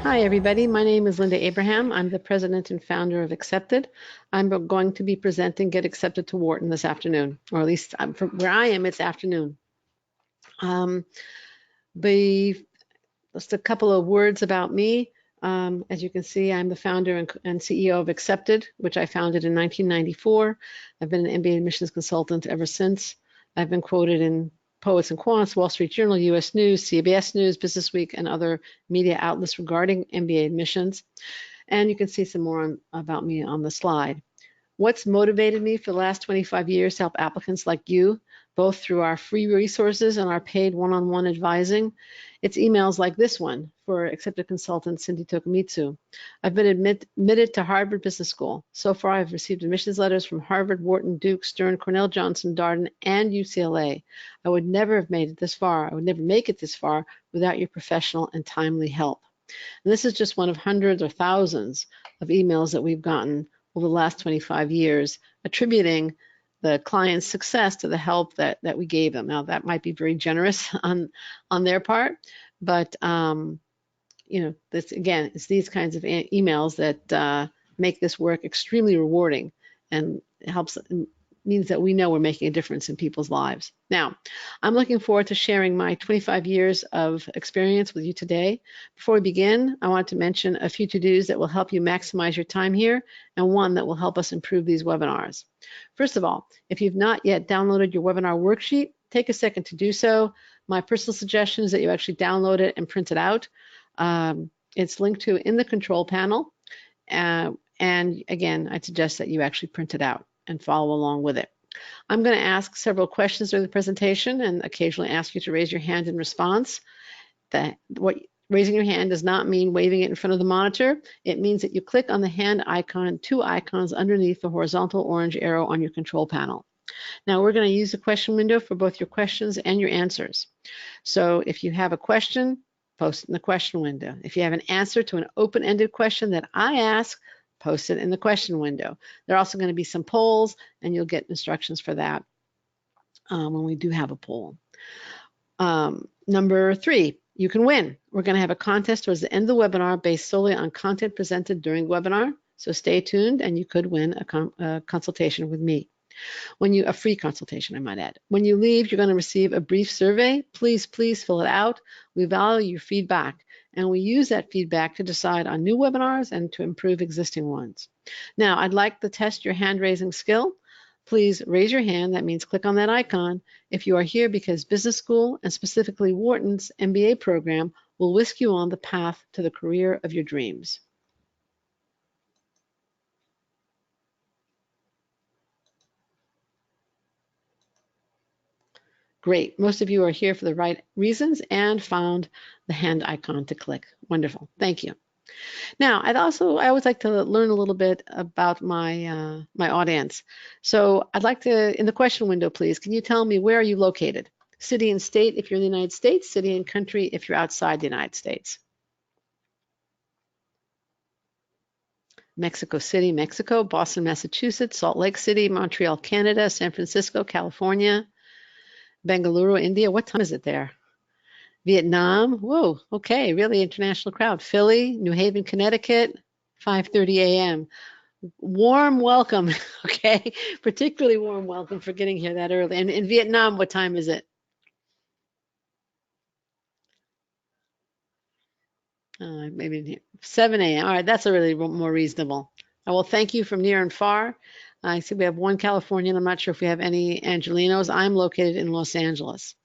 Hi, everybody. My name is Linda Abraham. I'm the president and founder of Accepted. I'm going to be presenting Get Accepted to Wharton this afternoon, or at least from where I am, it's afternoon. Just a couple of words about me. As you can see, I'm the founder and CEO of Accepted, which I founded in 1994. I've been an MBA admissions consultant ever since. I've been quoted in Poets and Quants, Wall Street Journal, US News, CBS News, Business Week, and other media outlets regarding MBA admissions. And you can see some more about me on the slide. What's motivated me for the last 25 years to help applicants like you, both through our free resources and our paid one-on-one advising? It's emails like this one for Accepted consultant Cindy Tokumitsu. I've been admitted to Harvard Business School. So far, I've received admissions letters from Harvard, Wharton, Duke, Stern, Cornell, Johnson, Darden, and UCLA. I would never have made it this far. I would never make it this far without your professional and timely help. And this is just one of hundreds or thousands of emails that we've gotten over the last 25 years, attributing the client's success to the help that we gave them. Now, that might be very generous on their part, but this, again, it's these kinds of emails that make this work extremely rewarding, and it means that we know we're making a difference in people's lives. Now, I'm looking forward to sharing my 25 years of experience with you today. Before we begin, I want to mention a few to-dos that will help you maximize your time here, and one that will help us improve these webinars. First of all, if you've not yet downloaded your webinar worksheet, take a second to do so. My personal suggestion is that you actually download it and print it out. It's linked to in the control panel. And again, I'd suggest that you actually print it out and follow along with it. I'm going to ask several questions during the presentation and occasionally ask you to raise your hand in response. Raising your hand does not mean waving it in front of the monitor. It means that you click on the hand icon, two icons underneath the horizontal orange arrow on your control panel. Now, we're going to use the question window for both your questions and your answers. So if you have a question, post it in the question window. If you have an answer to an open-ended question that I ask, post it in the question window. There are also going to be some polls, and you'll get instructions for that when we do have a poll. Number 3, you can win. We're going to have a contest towards the end of the webinar based solely on content presented during the webinar, so stay tuned, and you could win a consultation with me. A free consultation, I might add. When you leave, you're going to receive a brief survey. Please fill it out. We value your feedback, and we use that feedback to decide on new webinars and to improve existing ones. Now, I'd like to test your hand-raising skill. Please raise your hand. That means click on that icon if you are here because business school, and specifically Wharton's MBA program, will whisk you on the path to the career of your dreams. Great. Most of you are here for the right reasons and found the hand icon to click. Wonderful. Thank you. Now, I always like to learn a little bit about my audience. So I'd like to, in the question window, please, can you tell me where are you located? City and state if you're in the United States, city and country if you're outside the United States. Mexico City, Mexico, Boston, Massachusetts, Salt Lake City, Montreal, Canada, San Francisco, California, Bengaluru, India. What time is it there? Vietnam. Whoa, okay, really international crowd. Philly, New Haven, Connecticut, 5:30 a.m. Warm welcome, okay? Particularly warm welcome for getting here that early. And in Vietnam, what time is it? Maybe 7 a.m. All right, that's a really more reasonable. Well, thank you from near and far. I see we have one Californian. I'm not sure if we have any Angelinos. I'm located in Los Angeles.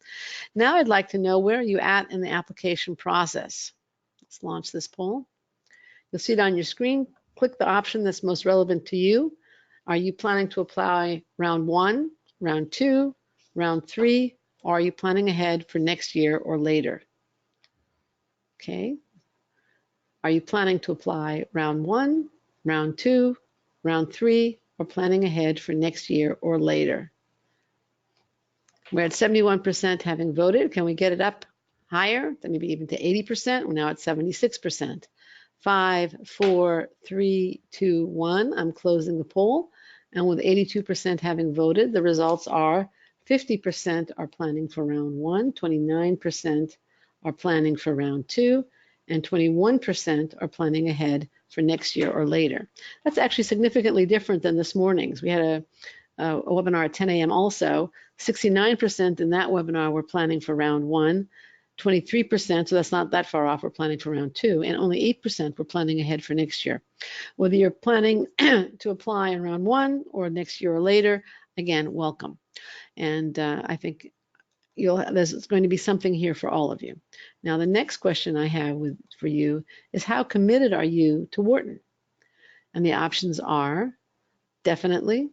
Now I'd like to know, where are you at in the application process? Let's launch this poll. You'll see it on your screen. Click the option that's most relevant to you. Are you planning to apply round 1, round 2, round 3, or are you planning ahead for next year or later? Okay. Are you planning to apply round 1, round 2, round 3, or planning ahead for next year or later? We're at 71% having voted. Can we get it up higher, maybe even to 80%? We're now at 76%. 5, 4, 3, 2, 1. I'm closing the poll. And with 82% having voted, the results are 50% are planning for round 1, 29% are planning for round 2, and 21% are planning ahead for next year or later. That's actually significantly different than this morning's. We had a webinar at 10 a.m. also. 69% in that webinar were planning for round 1, 23%, so that's not that far off, were planning for round 2, and only 8% were planning ahead for next year. Whether you're planning to apply in round 1 or next year or later, again, welcome. And I think there's going to be something here for all of you. Now, the next question I have for you is, how committed are you to Wharton? And the options are definitely,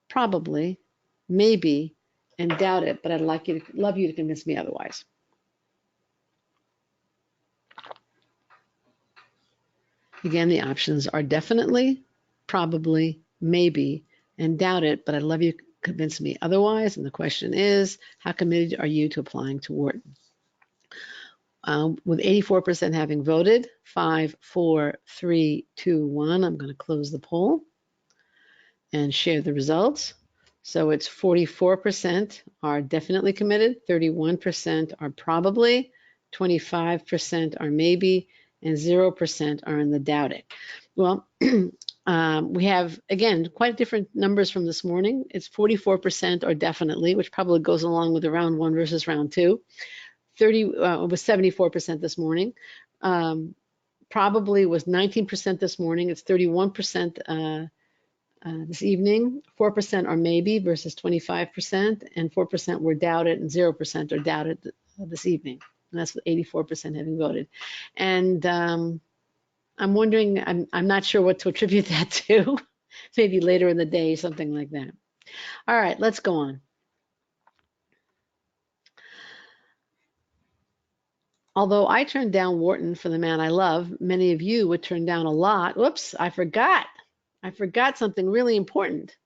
probably, maybe, and doubt it, but I'd love you to convince me otherwise. Again, the options are definitely, probably, maybe, and doubt it, but I'd love you to convince me otherwise. And the question is, how committed are you to applying to Wharton? With 84% having voted, 5, 4, 3, 2, 1, I'm going to close the poll and share the results. So it's 44% are definitely committed, 31% are probably, 25% are maybe, and 0% are in the doubt it. Well, we have, again, quite different numbers from this morning. It's 44% are definitely, which probably goes along with the round 1 versus round 2. It was 74% this morning. Probably was 19% this morning. It's 31% this evening. 4% are maybe versus 25%, and 4% were doubted, and 0% are doubted this evening. And that's with 84% having voted. And I'm wondering, I'm not sure what to attribute that to. Maybe later in the day, something like that. All right, let's go on. Although I turned down Wharton for the man I love, many of you would turn down a lot. Whoops, I forgot something really important.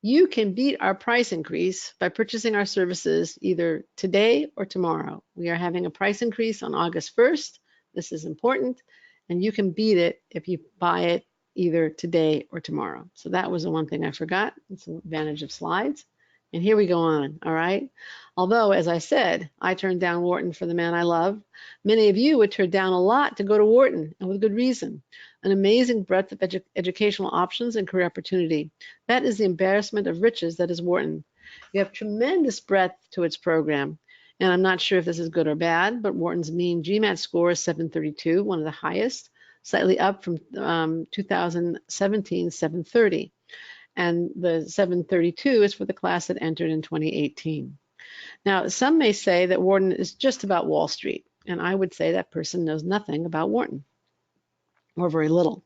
You can beat our price increase by purchasing our services either today or tomorrow. We are having a price increase on August 1st. This is important, and you can beat it if you buy it either today or tomorrow. So that was the one thing I forgot. It's an advantage of slides. And here we go on, all right? Although, as I said, I turned down Wharton for the man I love, many of you would turn down a lot to go to Wharton, and with good reason. An amazing breadth of educational options and career opportunity. That is the embarrassment of riches that is Wharton. You have tremendous breadth to its program, and I'm not sure if this is good or bad, but Wharton's mean GMAT score is 732, one of the highest, slightly up from 2017 730. And the 732 is for the class that entered in 2018. Now, some may say that Wharton is just about Wall Street, and I would say that person knows nothing about Wharton, or very little.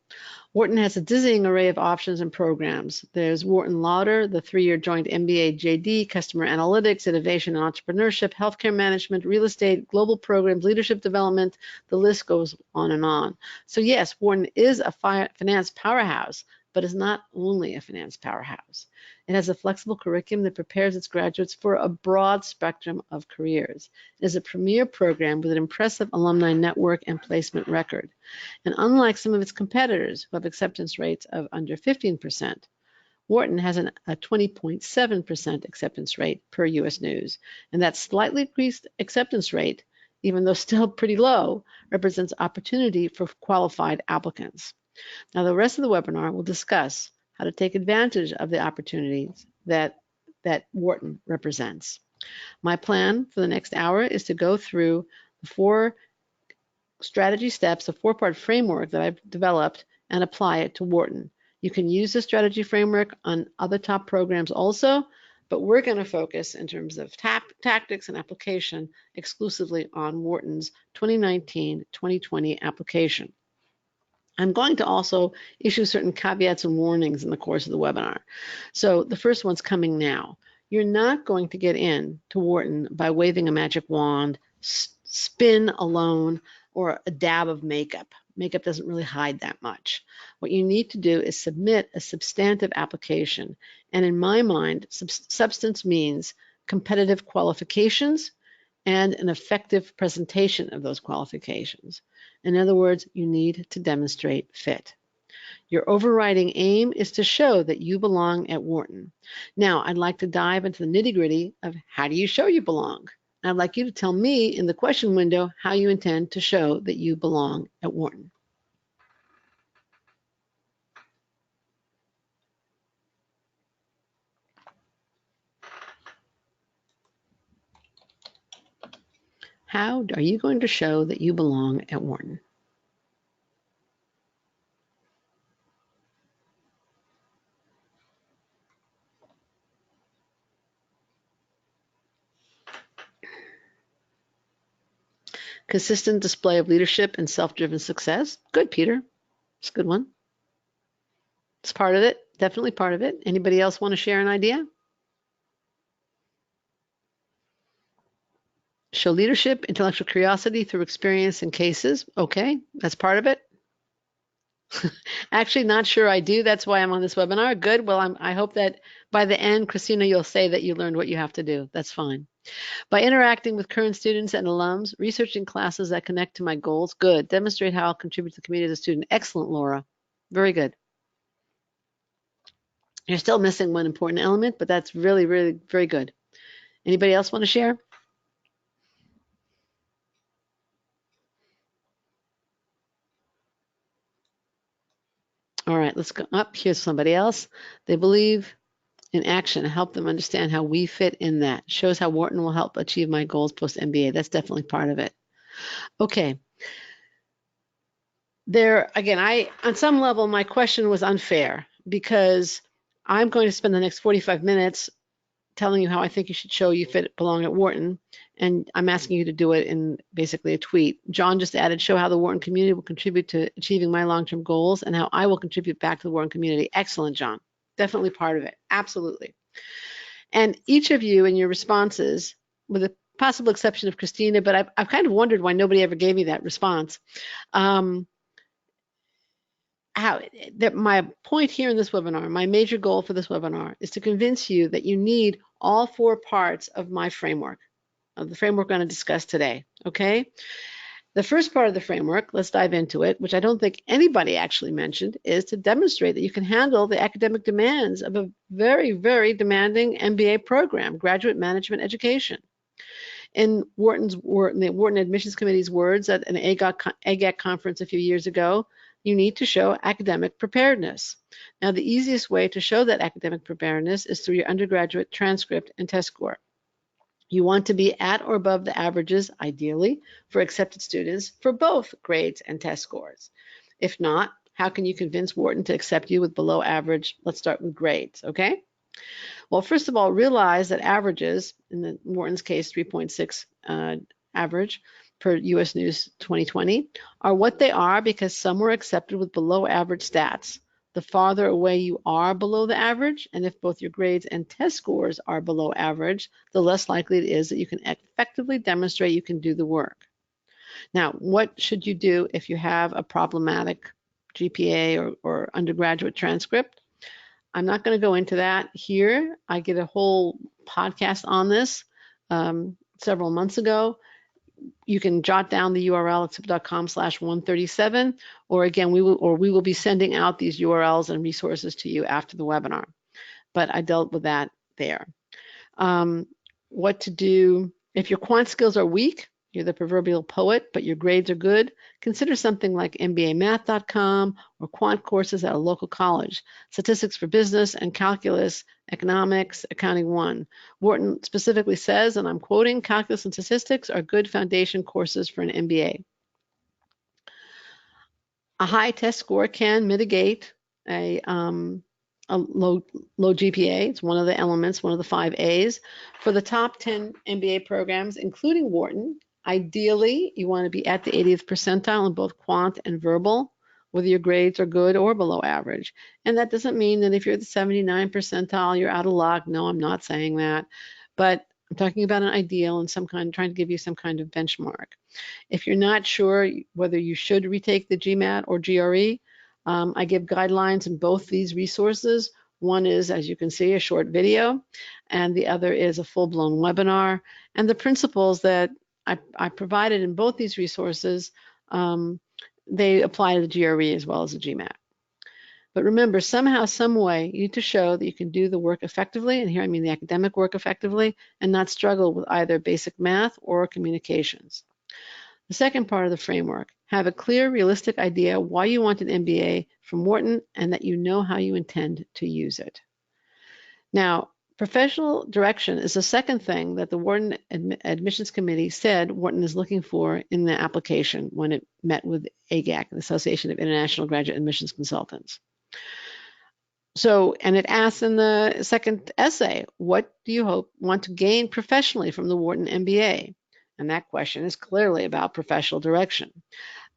Wharton has a dizzying array of options and programs. There's Wharton Lauder, the 3-year joint MBA JD, customer analytics, innovation and entrepreneurship, healthcare management, real estate, global programs, leadership development, the list goes on and on. So yes, Wharton is a finance powerhouse, but is not only a finance powerhouse. It has a flexible curriculum that prepares its graduates for a broad spectrum of careers. It is a premier program with an impressive alumni network and placement record. And unlike some of its competitors who have acceptance rates of under 15%, Wharton has a 20.7% acceptance rate per US News. And that slightly increased acceptance rate, even though still pretty low, represents opportunity for qualified applicants. Now, the rest of the webinar will discuss how to take advantage of the opportunities that Wharton represents. My plan for the next hour is to go through the 4 strategy steps, a 4-part framework that I've developed, and apply it to Wharton. You can use the strategy framework on other top programs also, but we're going to focus in terms of tactics and application exclusively on Wharton's 2019-2020 application. I'm going to also issue certain caveats and warnings in the course of the webinar. So the first one's coming now. You're not going to get in to Wharton by waving a magic wand, spin alone, or a dab of makeup. Makeup doesn't really hide that much. What you need to do is submit a substantive application. And in my mind, substance means competitive qualifications and an effective presentation of those qualifications. In other words, you need to demonstrate fit. Your overriding aim is to show that you belong at Wharton. Now, I'd like to dive into the nitty-gritty of how do you show you belong? I'd like you to tell me in the question window how you intend to show that you belong at Wharton. How are you going to show that you belong at Wharton? Consistent display of leadership and self-driven success. Good, Peter. It's a good one. It's part of it. Definitely part of it. Anybody else want to share an idea? Show leadership, intellectual curiosity through experience and cases. Okay, that's part of it. Actually, not sure I do. That's why I'm on this webinar. Good. Well, I hope that by the end, Christina, you'll say that you learned what you have to do. That's fine. By interacting with current students and alums, researching classes that connect to my goals. Good. Demonstrate how I'll contribute to the community as a student. Excellent, Laura. Very good. You're still missing one important element, but that's really, really very good. Anybody else want to share? All right, let's go up. Here's somebody else. They believe in action. Help them understand how we fit in that. Shows how Wharton will help achieve my goals post-MBA. That's definitely part of it. Okay. There, again, on some level, my question was unfair because I'm going to spend the next 45 minutes telling you how I think you should show you belong at Wharton, and I'm asking you to do it in basically a tweet. John just added, show how the Wharton community will contribute to achieving my long-term goals and how I will contribute back to the Wharton community. Excellent, John. Definitely part of it. Absolutely. And each of you in your responses, with a possible exception of Christina, but I've kind of wondered why nobody ever gave me that response. My point here in this webinar, my major goal for this webinar is to convince you that you need all 4 parts of my framework, of the framework we're going to discuss today, okay? The first part of the framework, let's dive into it, which I don't think anybody actually mentioned, is to demonstrate that you can handle the academic demands of a very, very demanding MBA program, graduate management education. In the Wharton Admissions Committee's words at an AGAC conference a few years ago, you need to show academic preparedness. Now, the easiest way to show that academic preparedness is through your undergraduate transcript and test score. You want to be at or above the averages, ideally, for accepted students for both grades and test scores. If not, how can you convince Wharton to accept you with below average? Let's start with grades, okay? Well, first of all, realize that averages, in the Wharton's case, 3.6 average per US News 2020, are what they are because some were accepted with below average stats. The farther away you are below the average, and if both your grades and test scores are below average, the less likely it is that you can effectively demonstrate you can do the work. Now, what should you do if you have a problematic GPA or undergraduate transcript? I'm not going to go into that here. I did a whole podcast on this several months ago. You can jot down the URL at cip.com/137, or again, we will be sending out these URLs and resources to you after the webinar. But I dealt with that there. What to do if your quant skills are weak, you're the proverbial poet, but your grades are good, consider something like mbamath.com or quant courses at a local college, statistics for business and calculus, economics, accounting 1. Wharton specifically says, and I'm quoting, calculus and statistics are good foundation courses for an MBA. A high test score can mitigate a low GPA. It's one of the elements, one of the 5 A's. For the top 10 MBA programs, including Wharton, ideally, you want to be at the 80th percentile in both quant and verbal, whether your grades are good or below average. And that doesn't mean that if you're the 79th percentile, you're out of luck. No, I'm not saying that. But I'm talking about an ideal and trying to give you some kind of benchmark. If you're not sure whether you should retake the GMAT or GRE, I give guidelines in both these resources. One is, as you can see, a short video, and the other is a full-blown webinar. And the principles that I provided in both these resources, they apply to the GRE as well as the GMAT. But remember, somehow, some way, you need to show that you can do the work effectively, and here I mean the academic work effectively, and not struggle with either basic math or communications. The second part of the framework, have a clear, realistic idea why you want an MBA from Wharton and that you know how you intend to use it. Now, professional direction is the second thing that the Wharton Admissions Committee said Wharton is looking for in the application when it met with AGAC, the Association of International Graduate Admissions Consultants. So, and it asks in the second essay, what do you want to gain professionally from the Wharton MBA? And that question is clearly about professional direction.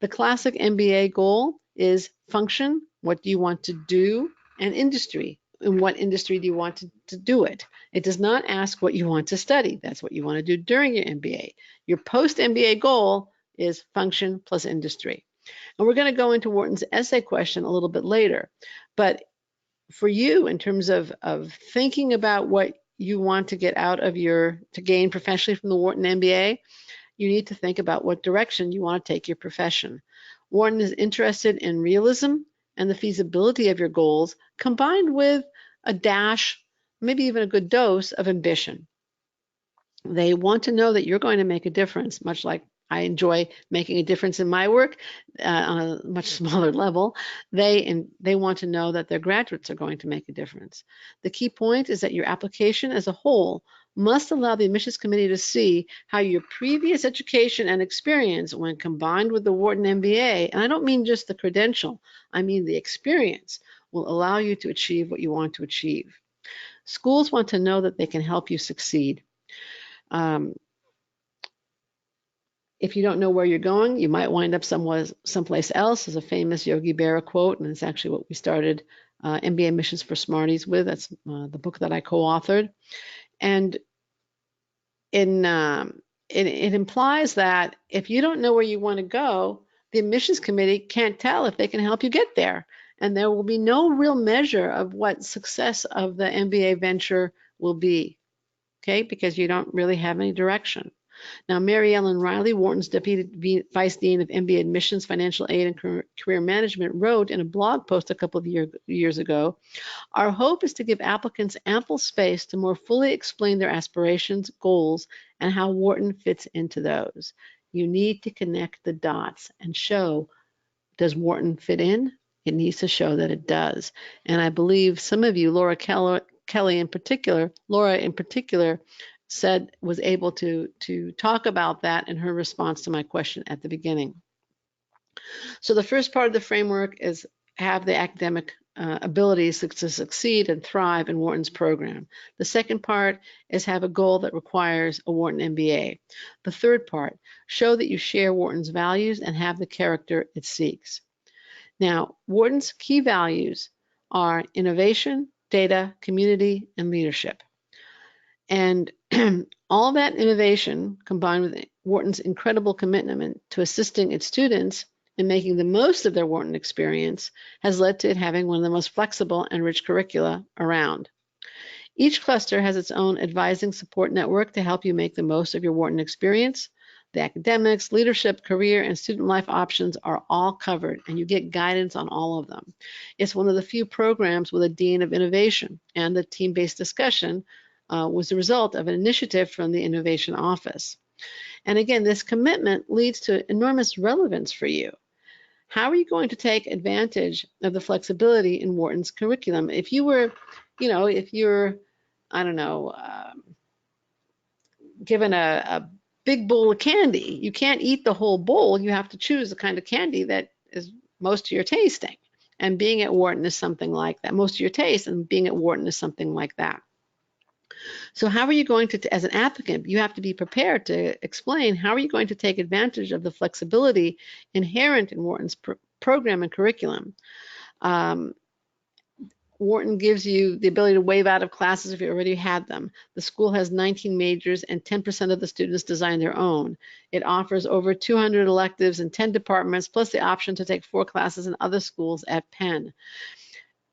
The classic MBA goal is function, what do you want to do, and industry. In what industry do you want to do it? It does not ask what you want to study. That's what you want to do during your MBA. Your post-MBA goal is function plus industry. And we're going to go into Wharton's essay question a little bit later. But for you, in terms of thinking about what you want to get out of to gain professionally from the Wharton MBA, you need to think about what direction you want to take your profession. Wharton is interested in realism and the feasibility of your goals, combined with a dash, maybe even a good dose of ambition. They want to know that you're going to make a difference, much like I enjoy making a difference in my work on a much smaller level. They want to know that their graduates are going to make a difference. The key point is that your application as a whole must allow the admissions committee to see how your previous education and experience, when combined with the Wharton MBA, and I don't mean just the credential, I mean the experience, will allow you to achieve what you want to achieve. Schools want to know that they can help you succeed. If you don't know where you're going, you might wind up someplace else. Is a famous Yogi Berra quote, and it's actually what we started MBA Missions for Smarties with. That's the book that I co-authored. And it implies that if you don't know where you want to go, the admissions committee can't tell if they can help you get there. And there will be no real measure of what success of the MBA venture will be, okay, because you don't really have any direction. Now, Mary Ellen Riley, Wharton's Deputy Vice Dean of MBA Admissions, Financial Aid, and Career Management, wrote in a blog post a couple of years ago, our hope is to give applicants ample space to more fully explain their aspirations, goals, and how Wharton fits into those. You need to connect the dots and show, does Wharton fit in? It needs to show that it does. And I believe some of you, Laura in particular, was able to talk about that in her response to my question at the beginning. So the first part of the framework is have the academic abilities to succeed and thrive in Wharton's program. The second part is have a goal that requires a Wharton MBA. The third part, show that you share Wharton's values and have the character it seeks. Now, Wharton's key values are innovation, data, community, and leadership. And all that innovation, combined with Wharton's incredible commitment to assisting its students in making the most of their Wharton experience, has led to it having one of the most flexible and rich curricula around. Each cluster has its own advising support network to help you make the most of your Wharton experience. The academics, leadership, career, and student life options are all covered, and you get guidance on all of them. It's one of the few programs with a dean of innovation, and the team-based discussion was the result of an initiative from the Innovation Office. And again, this commitment leads to enormous relevance for you. How are you going to take advantage of the flexibility in Wharton's curriculum? If you were, if you're, I don't know, given a big bowl of candy, you can't eat the whole bowl. You have to choose the kind of candy that is most to your tasting. And being at Wharton is something like that. Most of your taste, and being at Wharton is something like that. So how are you going to, as an applicant, you have to be prepared to explain how are you going to take advantage of the flexibility inherent in Wharton's program and curriculum. Wharton gives you the ability to waive out of classes if you already had them. The school has 19 majors and 10% of the students design their own. It offers over 200 electives in 10 departments, plus the option to take 4 classes in other schools at Penn.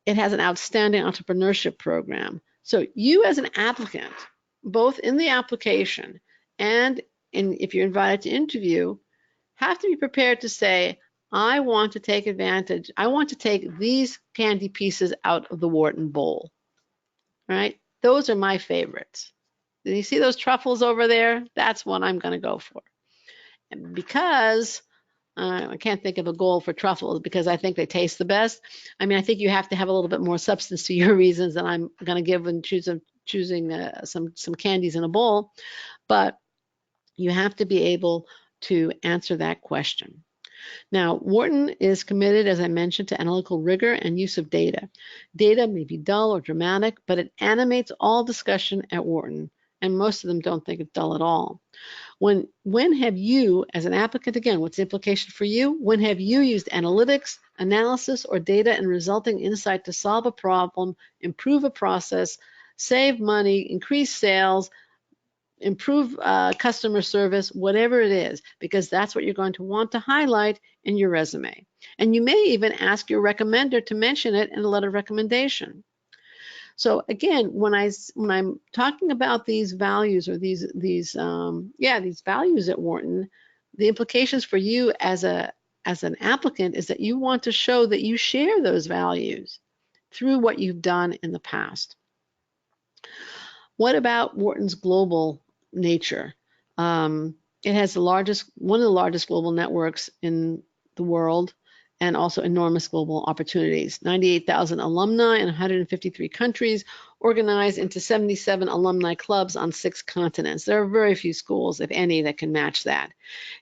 It has an outstanding entrepreneurship program. So you as an applicant, both in the application and if you're invited to interview, have to be prepared to say, I want to take advantage. I want to take these candy pieces out of the Wharton bowl. All right? Those are my favorites. Do you see those truffles over there? That's what I'm going to go for. And because I can't think of a goal for truffles because I think they taste the best. I mean, I think you have to have a little bit more substance to your reasons than I'm going to give when choosing some candies in a bowl. But you have to be able to answer that question. Now, Wharton is committed, as I mentioned, to analytical rigor and use of data. Data may be dull or dramatic, but it animates all discussion at Wharton, and most of them don't think it's dull at all. When have you, as an applicant, again, what's the implication for you? When have you used analytics, analysis, or data and resulting insight to solve a problem, improve a process, save money, increase sales, improve customer service, whatever it is, because that's what you're going to want to highlight in your resume. And you may even ask your recommender to mention it in a letter of recommendation. So again, when I'm talking about these values or these values at Wharton, the implications for you as an applicant is that you want to show that you share those values through what you've done in the past. What about Wharton's global nature? It has one of the largest global networks in the world, and also enormous global opportunities. 98,000 alumni in 153 countries, organized into 77 alumni clubs on 6 continents. There are very few schools, if any, that can match that.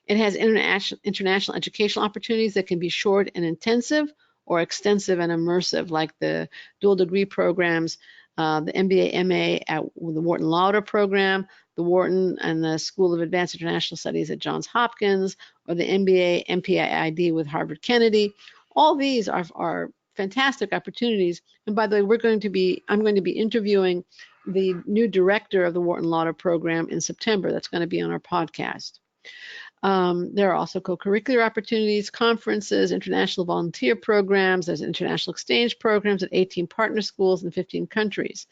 It has international educational opportunities that can be short and intensive, or extensive and immersive, like the dual degree programs, the MBA, MA at the Wharton Lauder program, the Wharton and the School of Advanced International Studies at Johns Hopkins, or the MBA, MPID with Harvard Kennedy. All these are fantastic opportunities. And by the way, I'm going to be interviewing the new director of the Wharton Lauder program in September. That's going to be on our podcast. There are also co-curricular opportunities, conferences, international volunteer programs. There's international exchange programs at 18 partner schools in 15 countries.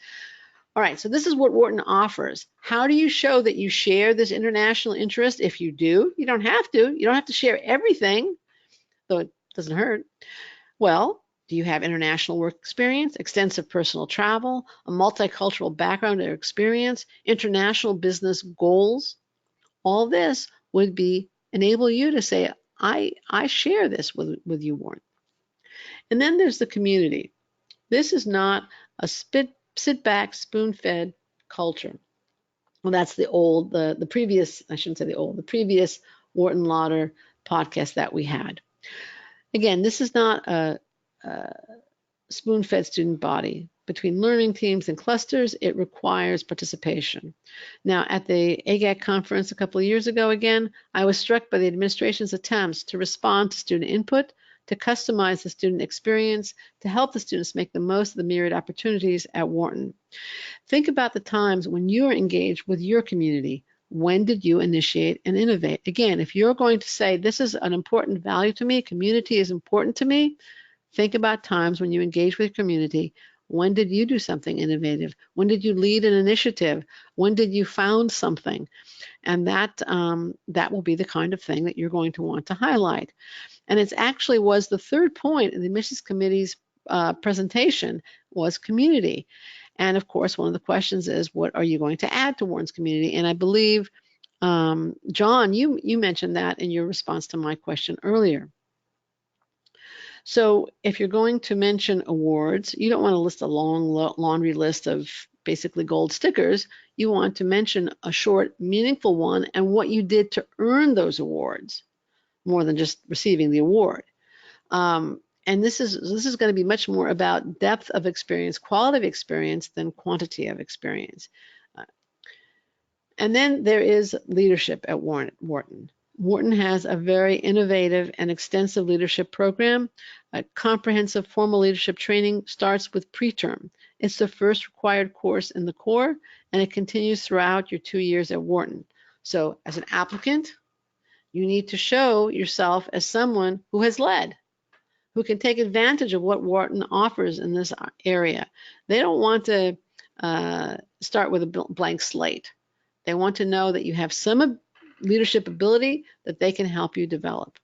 All right, so this is what Wharton offers. How do you show that you share this international interest? If you do, you don't have to. You don't have to share everything, though it doesn't hurt. Well, do you have international work experience, extensive personal travel, a multicultural background or experience, international business goals? All this would enable you to say, I share this with you, Wharton. And then there's the community. This is not a sit back, spoon-fed culture. Well, that's the previous, I shouldn't say the previous Wharton Lauder podcast that we had. Again, this is not a spoon-fed student body. Between learning teams and clusters, it requires participation. Now, at the AGAC conference a couple of years ago, again, I was struck by the administration's attempts to respond to student input, to customize the student experience, to help the students make the most of the myriad opportunities at Wharton. Think about the times when you are engaged with your community. When did you initiate and innovate? Again, if you're going to say, this is an important value to me, community is important to me, think about times when you engage with your community. When did you do something innovative? When did you lead an initiative? When did you found something? And that will be the kind of thing that you're going to want to highlight. And it actually was the third point in the admissions committee's presentation was community. And of course, one of the questions is, what are you going to add to Wharton's community? And I believe, John, you mentioned that in your response to my question earlier. So if you're going to mention awards, you don't want to list a long laundry list of basically gold stickers. You want to mention a short, meaningful one and what you did to earn those awards, more than just receiving the award. And this is going to be much more about depth of experience, quality of experience, than quantity of experience. And then there is leadership at Wharton. Wharton has a very innovative and extensive leadership program. A comprehensive formal leadership training starts with preterm. It's the first required course in the core, and it continues throughout your 2 years at Wharton. So as an applicant, you need to show yourself as someone who has led, who can take advantage of what Wharton offers in this area. They don't want to start with a blank slate. They want to know that you have some leadership ability that they can help you develop.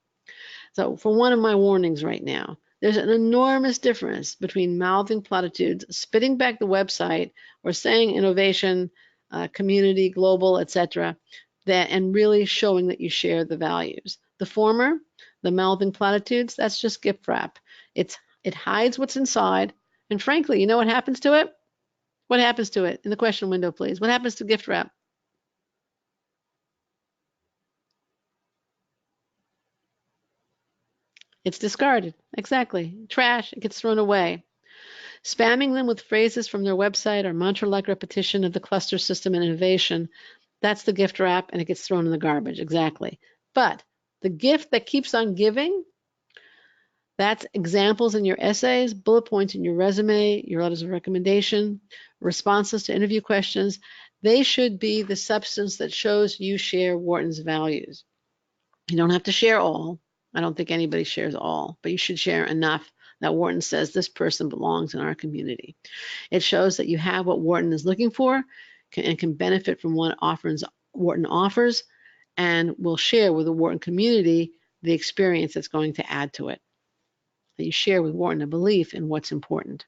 So for one of my warnings right now, there's an enormous difference between mouthing platitudes, spitting back the website, or saying innovation, community, global, etc., and really showing that you share the values. The former, the mouthing platitudes, that's just gift wrap. It hides what's inside, and frankly, you know what happens to it? What happens to it? In the question window, please. What happens to gift wrap? It's discarded. Exactly. Trash. It gets thrown away. Spamming them with phrases from their website or mantra-like repetition of the cluster system and innovation, that's the gift wrap, and it gets thrown in the garbage. Exactly. But the gift that keeps on giving, that's examples in your essays, bullet points in your resume, your letters of recommendation, responses to interview questions. They should be the substance that shows you share Wharton's values. You don't have to share all. I don't think anybody shares all, but you should share enough that Wharton says this person belongs in our community. It shows that you have what Wharton is looking for and can benefit from what Wharton offers, and will share with the Wharton community the experience that's going to add to it. That you share with Wharton a belief in what's important.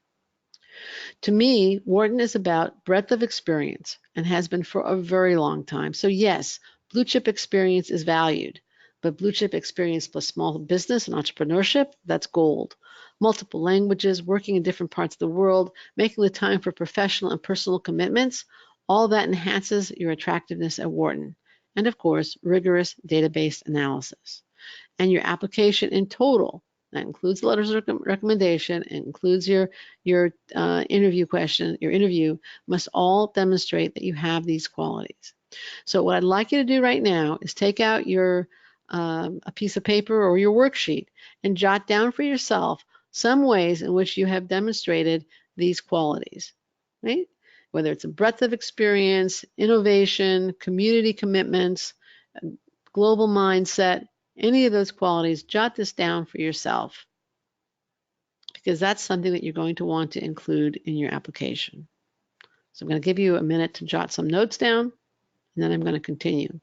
To me, Wharton is about breadth of experience and has been for a very long time. So yes, blue chip experience is valued, but blue chip experience plus small business and entrepreneurship, that's gold. Multiple languages, working in different parts of the world, making the time for professional and personal commitments, all that enhances your attractiveness at Wharton. And of course, rigorous database analysis. And your application in total, that includes the letters of recommendation, it includes your interview question, your interview, must all demonstrate that you have these qualities. So what I'd like you to do right now is take out your a piece of paper or your worksheet and jot down for yourself some ways in which you have demonstrated these qualities, right? Whether it's a breadth of experience, innovation, community commitments, global mindset, any of those qualities, jot this down for yourself, because that's something that you're going to want to include in your application. So I'm going to give you a minute to jot some notes down, and then I'm going to continue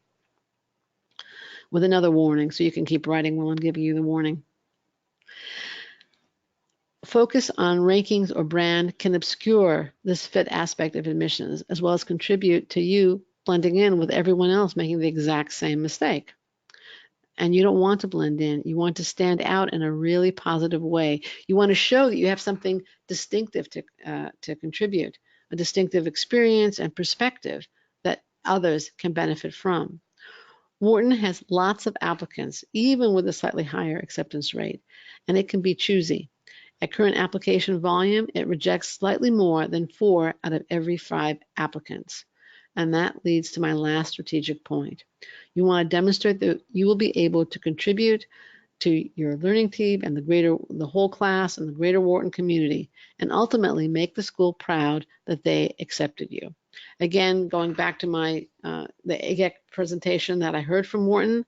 with another warning so you can keep writing while I'm giving you the warning. Focus on rankings or brand can obscure this fit aspect of admissions, as well as contribute to you blending in with everyone else making the exact same mistake. And you don't want to blend in. You want to stand out in a really positive way. You want to show that you have something distinctive to contribute, a distinctive experience and perspective that others can benefit from. Wharton has lots of applicants, even with a slightly higher acceptance rate, and it can be choosy. At current application volume, it rejects slightly more than 4 out of every 5 applicants. And that leads to my last strategic point. You want to demonstrate that you will be able to contribute to your learning team and the whole class and the greater Wharton community, and ultimately make the school proud that they accepted you. Again, going back to my the AGEC presentation that I heard from Wharton,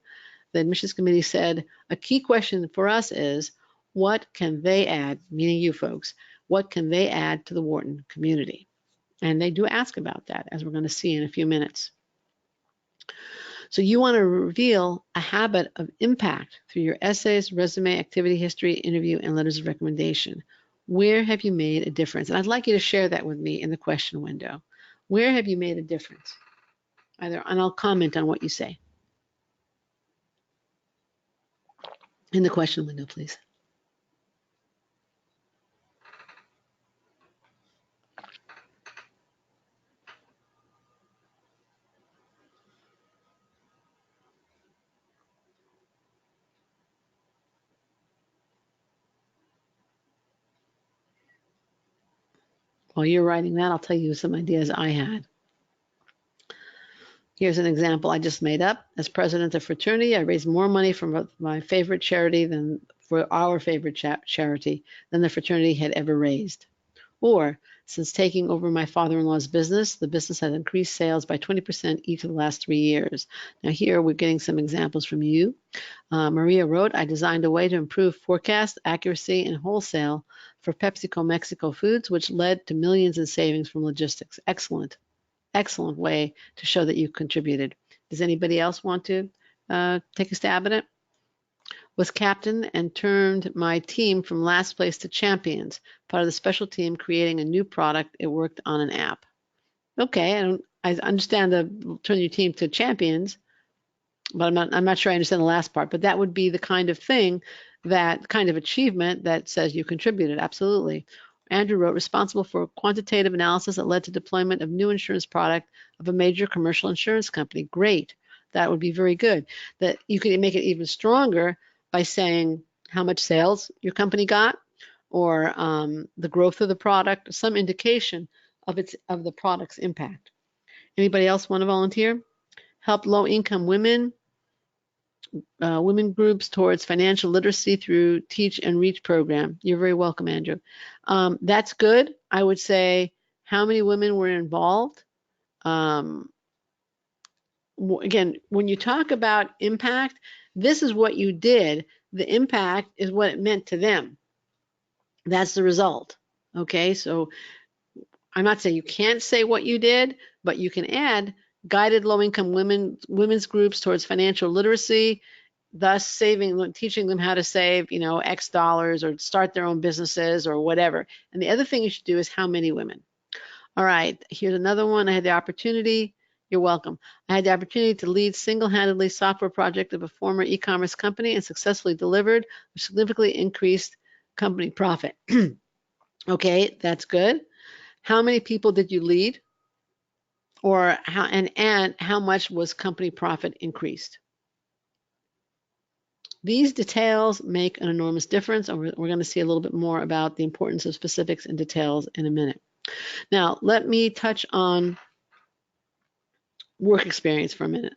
the admissions committee said a key question for us is, what can they add, meaning you folks, what can they add to the Wharton community? And they do ask about that, as we're going to see in a few minutes. So you want to reveal a habit of impact through your essays, resume, activity history, interview, and letters of recommendation. Where have you made a difference? And I'd like you to share that with me in the question window. Where have you made a difference? And I'll comment on what you say. In the question window, please. While you're writing that, I'll tell you some ideas I had. Here's an example I just made up. As president of fraternity, I raised more money from my favorite charity than for our favorite charity than the fraternity had ever raised. Or, since taking over my father-in-law's business, the business has increased sales by 20% each of the last 3 years. Now here we're getting some examples from you. Maria wrote, I designed a way to improve forecast accuracy and wholesale for PepsiCo Mexico Foods, which led to millions in savings from logistics. Excellent. Excellent way to show that you contributed. Does anybody else want to take a stab at it? Was captain and turned my team from last place to champions, part of the special team creating a new product. It worked on an app. Okay, I understand the turn your team to champions, but I'm not sure I understand the last part. But that would be the kind of thing, that kind of achievement that says you contributed. Absolutely. Andrew wrote, responsible for quantitative analysis that led to deployment of new insurance product of a major commercial insurance company. Great. That would be very good. That you could make it even stronger by saying how much sales your company got, or the growth of the product, some indication of the product's impact. Anybody else want to volunteer? Help low-income women groups towards financial literacy through Teach and Reach program. You're very welcome, Andrew. That's good. I would say, how many women were involved? Again, when you talk about impact, this is what you did. The impact is what it meant to them. That's the result. Okay, so I'm not saying you can't say what you did, but you can add guided low-income women's groups towards financial literacy, thus teaching them how to save, X dollars, or start their own businesses or whatever. And the other thing you should do is how many women. All right, here's another one. I had the opportunity. You're welcome. I had the opportunity to lead single-handedly software project of a former e-commerce company and successfully delivered, which significantly increased company profit. Okay, that's good. How many people did you lead? Or how much was company profit increased? These details make an enormous difference, and we're going to see a little bit more about the importance of specifics and details in a minute. Now, let me touch on work experience for a minute.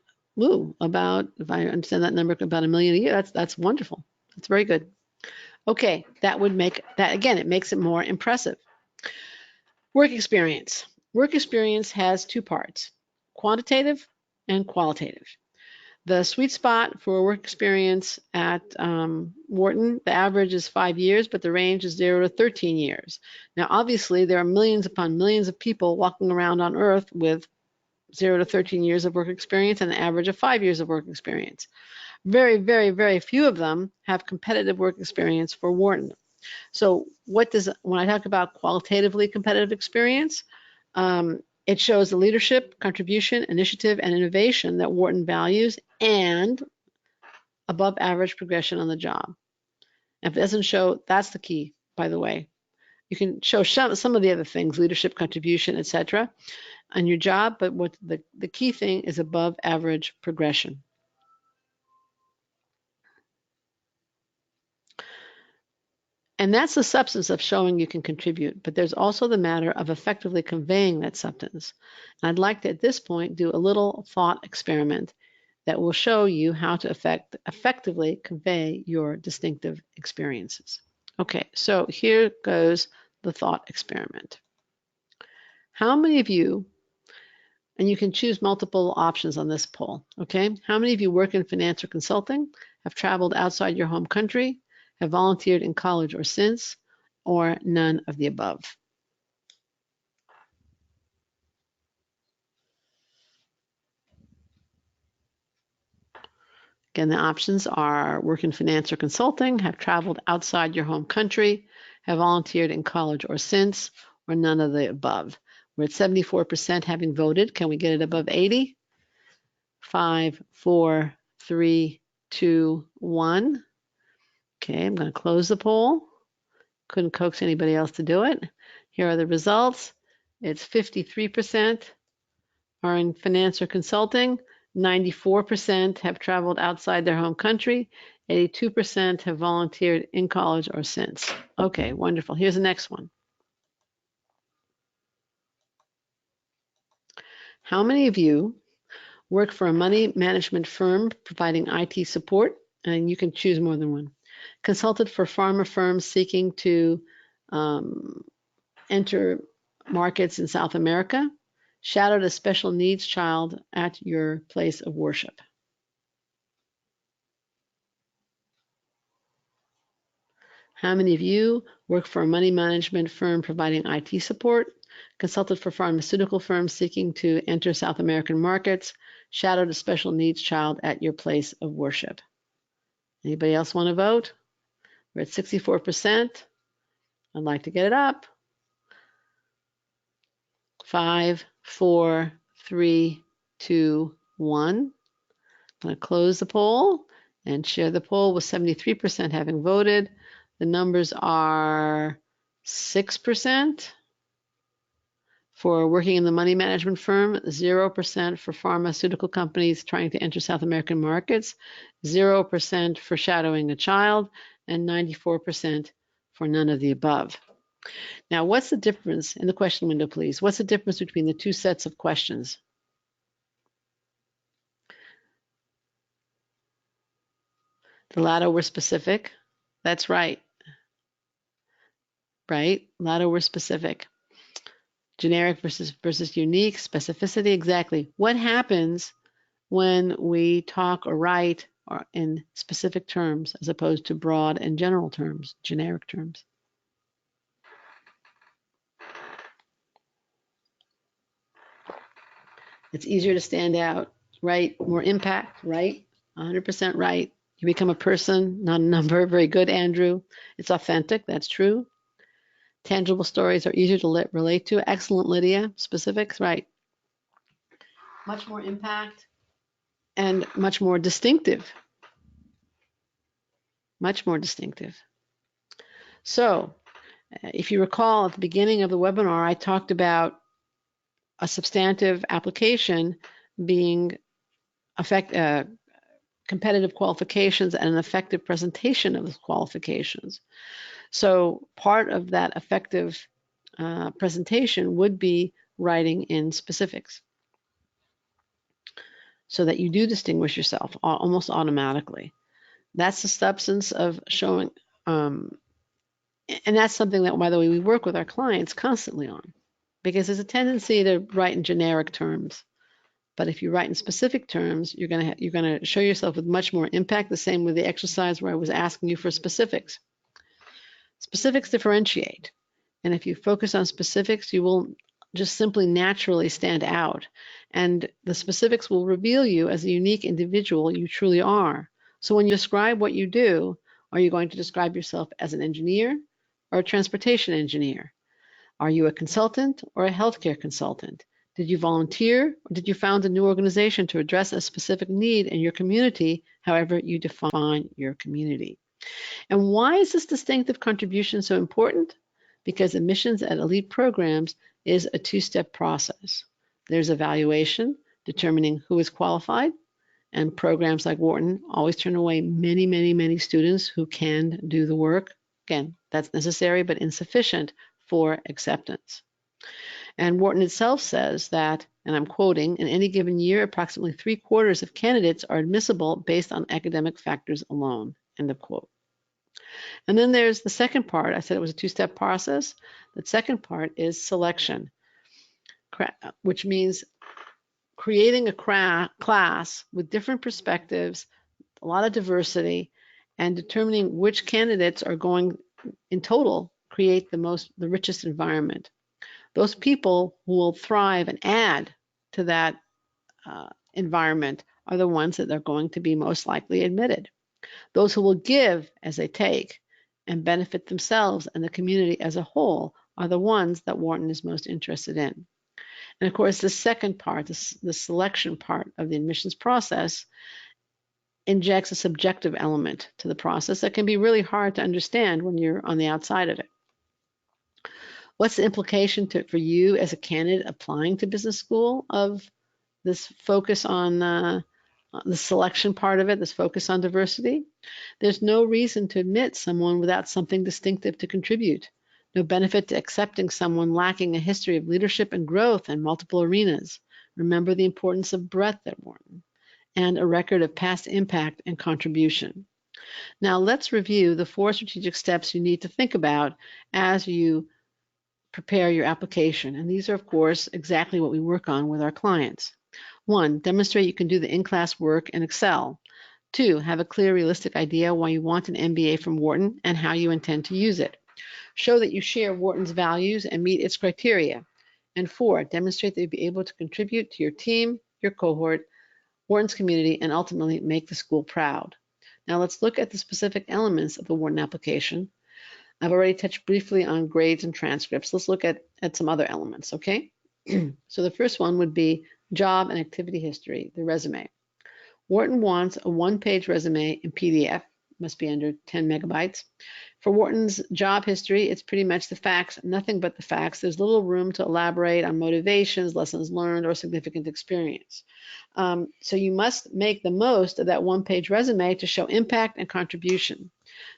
About, if I understand that number, about $1 million a year. That's wonderful. That's very good. Okay, that would make that, again, it makes it more impressive. Work experience. Work experience has two parts, quantitative and qualitative. The sweet spot for work experience at Wharton, the average is 5 years, but the range is 0 to 13 years. Now, obviously, there are millions upon millions of people walking around on Earth with 0 to 13 years of work experience and an average of 5 years of work experience. Very, very, very few of them have competitive work experience for Wharton. So when I talk about qualitatively competitive experience, it shows the leadership, contribution, initiative, and innovation that Wharton values, and above average progression on the job. If it doesn't show, that's the key, by the way. You can show some of the other things, leadership, contribution, etc., on your job, but what the key thing is above average progression. And that's the substance of showing you can contribute, but there's also the matter of effectively conveying that substance. And I'd like to, at this point, do a little thought experiment that will show you how to effectively convey your distinctive experiences. Okay, so here goes the thought experiment. How many of you, and you can choose multiple options on this poll, okay? How many of you work in finance or consulting, have traveled outside your home country, have volunteered in college or since, or none of the above? Again, the options are work in finance or consulting, have traveled outside your home country, have volunteered in college or since, or none of the above. We're at 74% having voted. Can we get it above 80? 5, 4, 3, 2, 1. Okay, I'm going to close the poll. Couldn't coax anybody else to do it. Here are the results. It's 53% are in finance or consulting, 94% have traveled outside their home country, 82% have volunteered in college or since. Okay, wonderful. Here's the next one. How many of you work for a money management firm providing IT support? And you can choose more than one. Consulted for pharma firms seeking to enter markets in South America. Shadowed a special needs child at your place of worship. How many of you work for a money management firm providing IT support? Consulted for pharmaceutical firms seeking to enter South American markets. Shadowed a special needs child at your place of worship. Anybody else want to vote? We're at 64%. I'd like to get it up. 5, 4, 3, 2, 1. I'm going to close the poll and share the poll with 73% having voted. The numbers are 6% for working in the money management firm, 0% for pharmaceutical companies trying to enter South American markets, 0% for shadowing a child, and 94% for none of the above. Now, what's the difference in the question window, please? What's the difference between the two sets of questions? The latter were specific. That's right. Right? Latter were specific. Generic versus unique, specificity, exactly. What happens when we talk or write or in specific terms as opposed to broad and general terms, generic terms? It's easier to stand out, right? More impact, right? 100% right. You become a person, not a number. Very good, Andrew. It's authentic, that's true. Tangible stories are easier to relate to. Excellent, Lydia. Specifics, right. Much more impact and much more distinctive. Much more distinctive. So, if you recall at the beginning of the webinar, I talked about a substantive application being competitive qualifications and an effective presentation of those qualifications. So part of that effective presentation would be writing in specifics so that you do distinguish yourself almost automatically. That's the substance of showing, and that's something that, by the way, we work with our clients constantly on, because there's a tendency to write in generic terms. But if you write in specific terms, you're going to show yourself with much more impact. The same with the exercise where I was asking you for specifics. Specifics differentiate. And if you focus on specifics, you will just simply naturally stand out. And the specifics will reveal you as the unique individual you truly are. So when you describe what you do, are you going to describe yourself as an engineer or a transportation engineer? Are you a consultant or a healthcare consultant? Did you volunteer or did you found a new organization to address a specific need in your community, however you define your community? And why is this distinctive contribution so important? Because admissions at elite programs is a two-step process. There's evaluation, determining who is qualified, and programs like Wharton always turn away many, many, many students who can do the work. Again, that's necessary but insufficient for acceptance. And Wharton itself says that, and I'm quoting, in any given year, approximately 3/4 of candidates are admissible based on academic factors alone, end of quote. And then there's the second part. I said it was a two-step process. The second part is selection, which means creating a class with different perspectives, a lot of diversity, and determining which candidates are going, in total, create the richest environment. Those people who will thrive and add to that environment are the ones that are going to be most likely admitted. Those who will give as they take and benefit themselves and the community as a whole are the ones that Wharton is most interested in. And of course, the second part, the selection part of the admissions process, injects a subjective element to the process that can be really hard to understand when you're on the outside of it. What's the implication for you as a candidate applying to business school of this focus on the selection part of it, this focus on diversity? There's no reason to admit someone without something distinctive to contribute. No benefit to accepting someone lacking a history of leadership and growth in multiple arenas. Remember the importance of breadth at Wharton and a record of past impact and contribution. Now let's review the 4 strategic steps you need to think about as you prepare your application. And these are, of course, exactly what we work on with our clients. 1, demonstrate you can do the in-class work and excel. 2, have a clear, realistic idea why you want an MBA from Wharton and how you intend to use it. Show that you share Wharton's values and meet its criteria. And 4, demonstrate that you'll be able to contribute to your team, your cohort, Wharton's community, and ultimately make the school proud. Now let's look at the specific elements of the Wharton application. I've already touched briefly on grades and transcripts. Let's look at some other elements, okay? So the first one would be job and activity history, the resume. Wharton wants a one-page resume in PDF, must be under 10 megabytes. For Wharton's job history, it's pretty much the facts, nothing but the facts. There's little room to elaborate on motivations, lessons learned, or significant experience. So you must make the most of that one-page resume to show impact and contribution.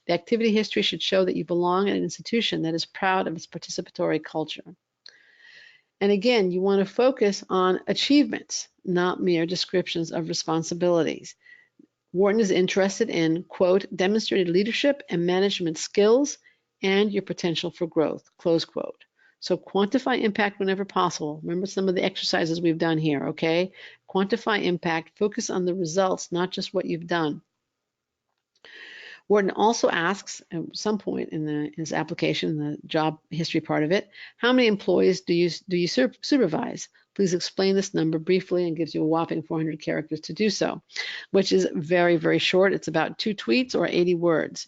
The activity history should show that you belong in an institution that is proud of its participatory culture. And again, you want to focus on achievements, not mere descriptions of responsibilities. Wharton is interested in, quote, demonstrated leadership and management skills and your potential for growth, close quote. So quantify impact whenever possible. Remember some of the exercises we've done here, okay? Quantify impact, focus on the results, not just what you've done. Wharton also asks at some point in his application, the job history part of it, how many employees do you supervise? Please explain this number briefly, and gives you a whopping 400 characters to do so, which is very, very short. It's about 2 tweets or 80 words.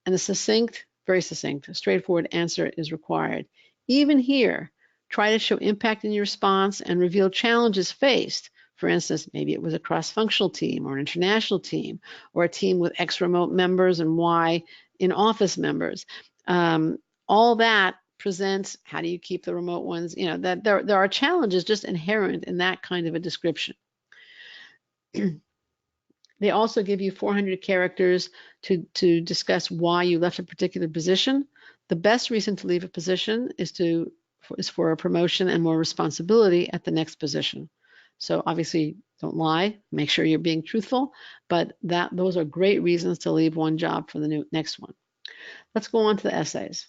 And a succinct, very succinct, straightforward answer is required. Even here, try to show impact in your response and reveal challenges faced. For instance, maybe it was a cross-functional team or an international team or a team with X remote members and Y in-office members. All that presents how do you keep the remote ones, you know, that there are challenges just inherent in that kind of a description. They also give you 400 characters to discuss why you left a particular position. The best reason to leave a position is for a promotion and more responsibility at the next position. So obviously, don't lie, make sure you're being truthful, but those are great reasons to leave one job for the next one. Let's go on to the essays.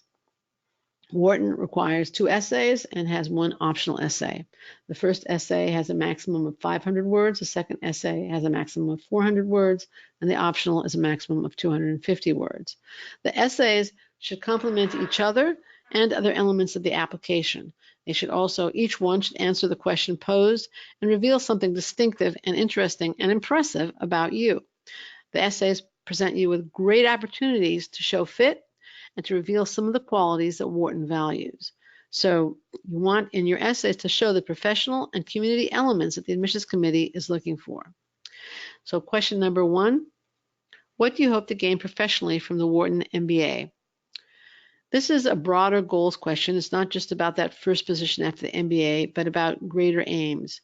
Wharton requires 2 essays and has 1 optional essay. The first essay has a maximum of 500 words, the second essay has a maximum of 400 words, and the optional is a maximum of 250 words. The essays should complement each other and other elements of the application. They should also, each one should answer the question posed and reveal something distinctive and interesting and impressive about you. The essays present you with great opportunities to show fit and to reveal some of the qualities that Wharton values. So you want in your essays to show the professional and community elements that the admissions committee is looking for. So question number 1, what do you hope to gain professionally from the Wharton MBA? This is a broader goals question. It's not just about that first position after the MBA, but about greater aims.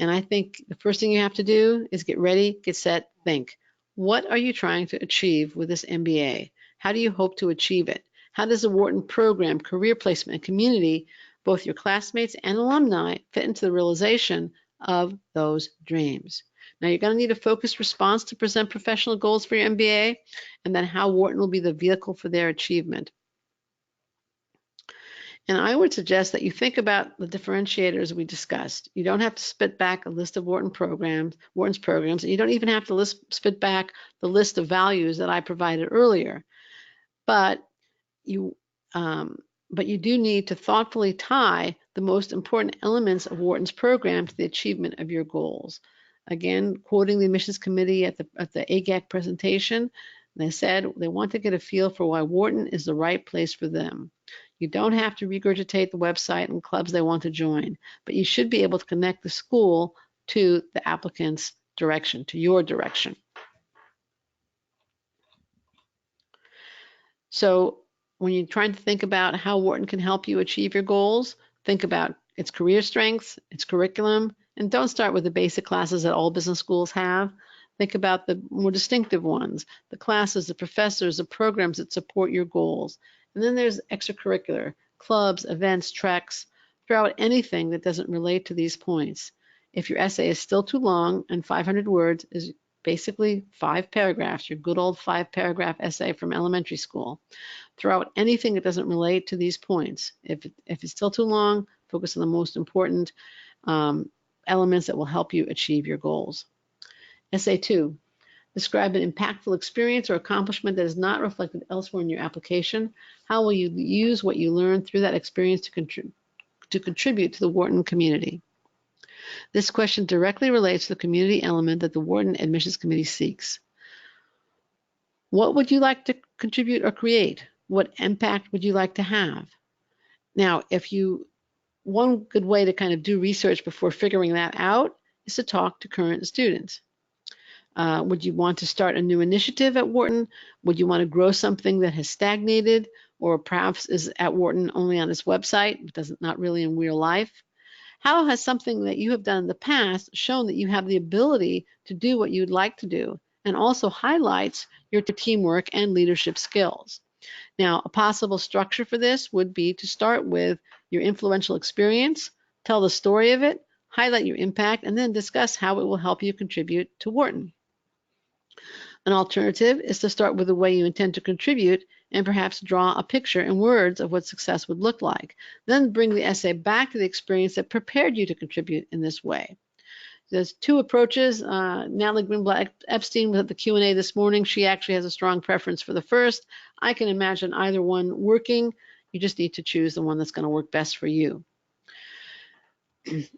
And I think the first thing you have to do is get ready, get set, think. What are you trying to achieve with this MBA? How do you hope to achieve it? How does the Wharton program, career placement, and community, both your classmates and alumni, fit into the realization of those dreams? Now, you're going to need a focused response to present professional goals for your MBA, and then how Wharton will be the vehicle for their achievement. And I would suggest that you think about the differentiators we discussed. You don't have to spit back a list of Wharton's programs, and you don't even have to spit back the list of values that I provided earlier. But you do need to thoughtfully tie the most important elements of Wharton's program to the achievement of your goals. Again, quoting the admissions committee at the AGAC presentation, they said they want to get a feel for why Wharton is the right place for them. You don't have to regurgitate the website and clubs they want to join, but you should be able to connect the school to the applicant's direction, to your direction. So when you're trying to think about how Wharton can help you achieve your goals, think about its career strengths, its curriculum, and don't start with the basic classes that all business schools have. Think about the more distinctive ones, the classes, the professors, the programs that support your goals. And then there's extracurricular, clubs, events, treks. Throw out anything that doesn't relate to these points. If your essay is still too long, and 500 words is basically 5 paragraphs, your good old 5-paragraph essay from elementary school, throw out anything that doesn't relate to these points. If it's still too long, focus on the most important elements that will help you achieve your goals. Essay 2. Describe an impactful experience or accomplishment that is not reflected elsewhere in your application. How will you use what you learned through that experience to contribute to the Wharton community? This question directly relates to the community element that the Wharton Admissions Committee seeks. What would you like to contribute or create? What impact would you like to have? Now, one good way to kind of do research before figuring that out is to talk to current students. Would you want to start a new initiative at Wharton? Would you want to grow something that has stagnated or perhaps is at Wharton only on its website, but not really in real life? How has something that you have done in the past shown that you have the ability to do what you'd like to do, and also highlights your teamwork and leadership skills? Now, a possible structure for this would be to start with your influential experience, tell the story of it, highlight your impact, and then discuss how it will help you contribute to Wharton. An alternative is to start with the way you intend to contribute and perhaps draw a picture in words of what success would look like. Then bring the essay back to the experience that prepared you to contribute in this way. There's two approaches. Natalie Greenblatt-Epstein was at the Q&A this morning. She actually has a strong preference for the first. I can imagine either one working. You just need to choose the one that's going to work best for you.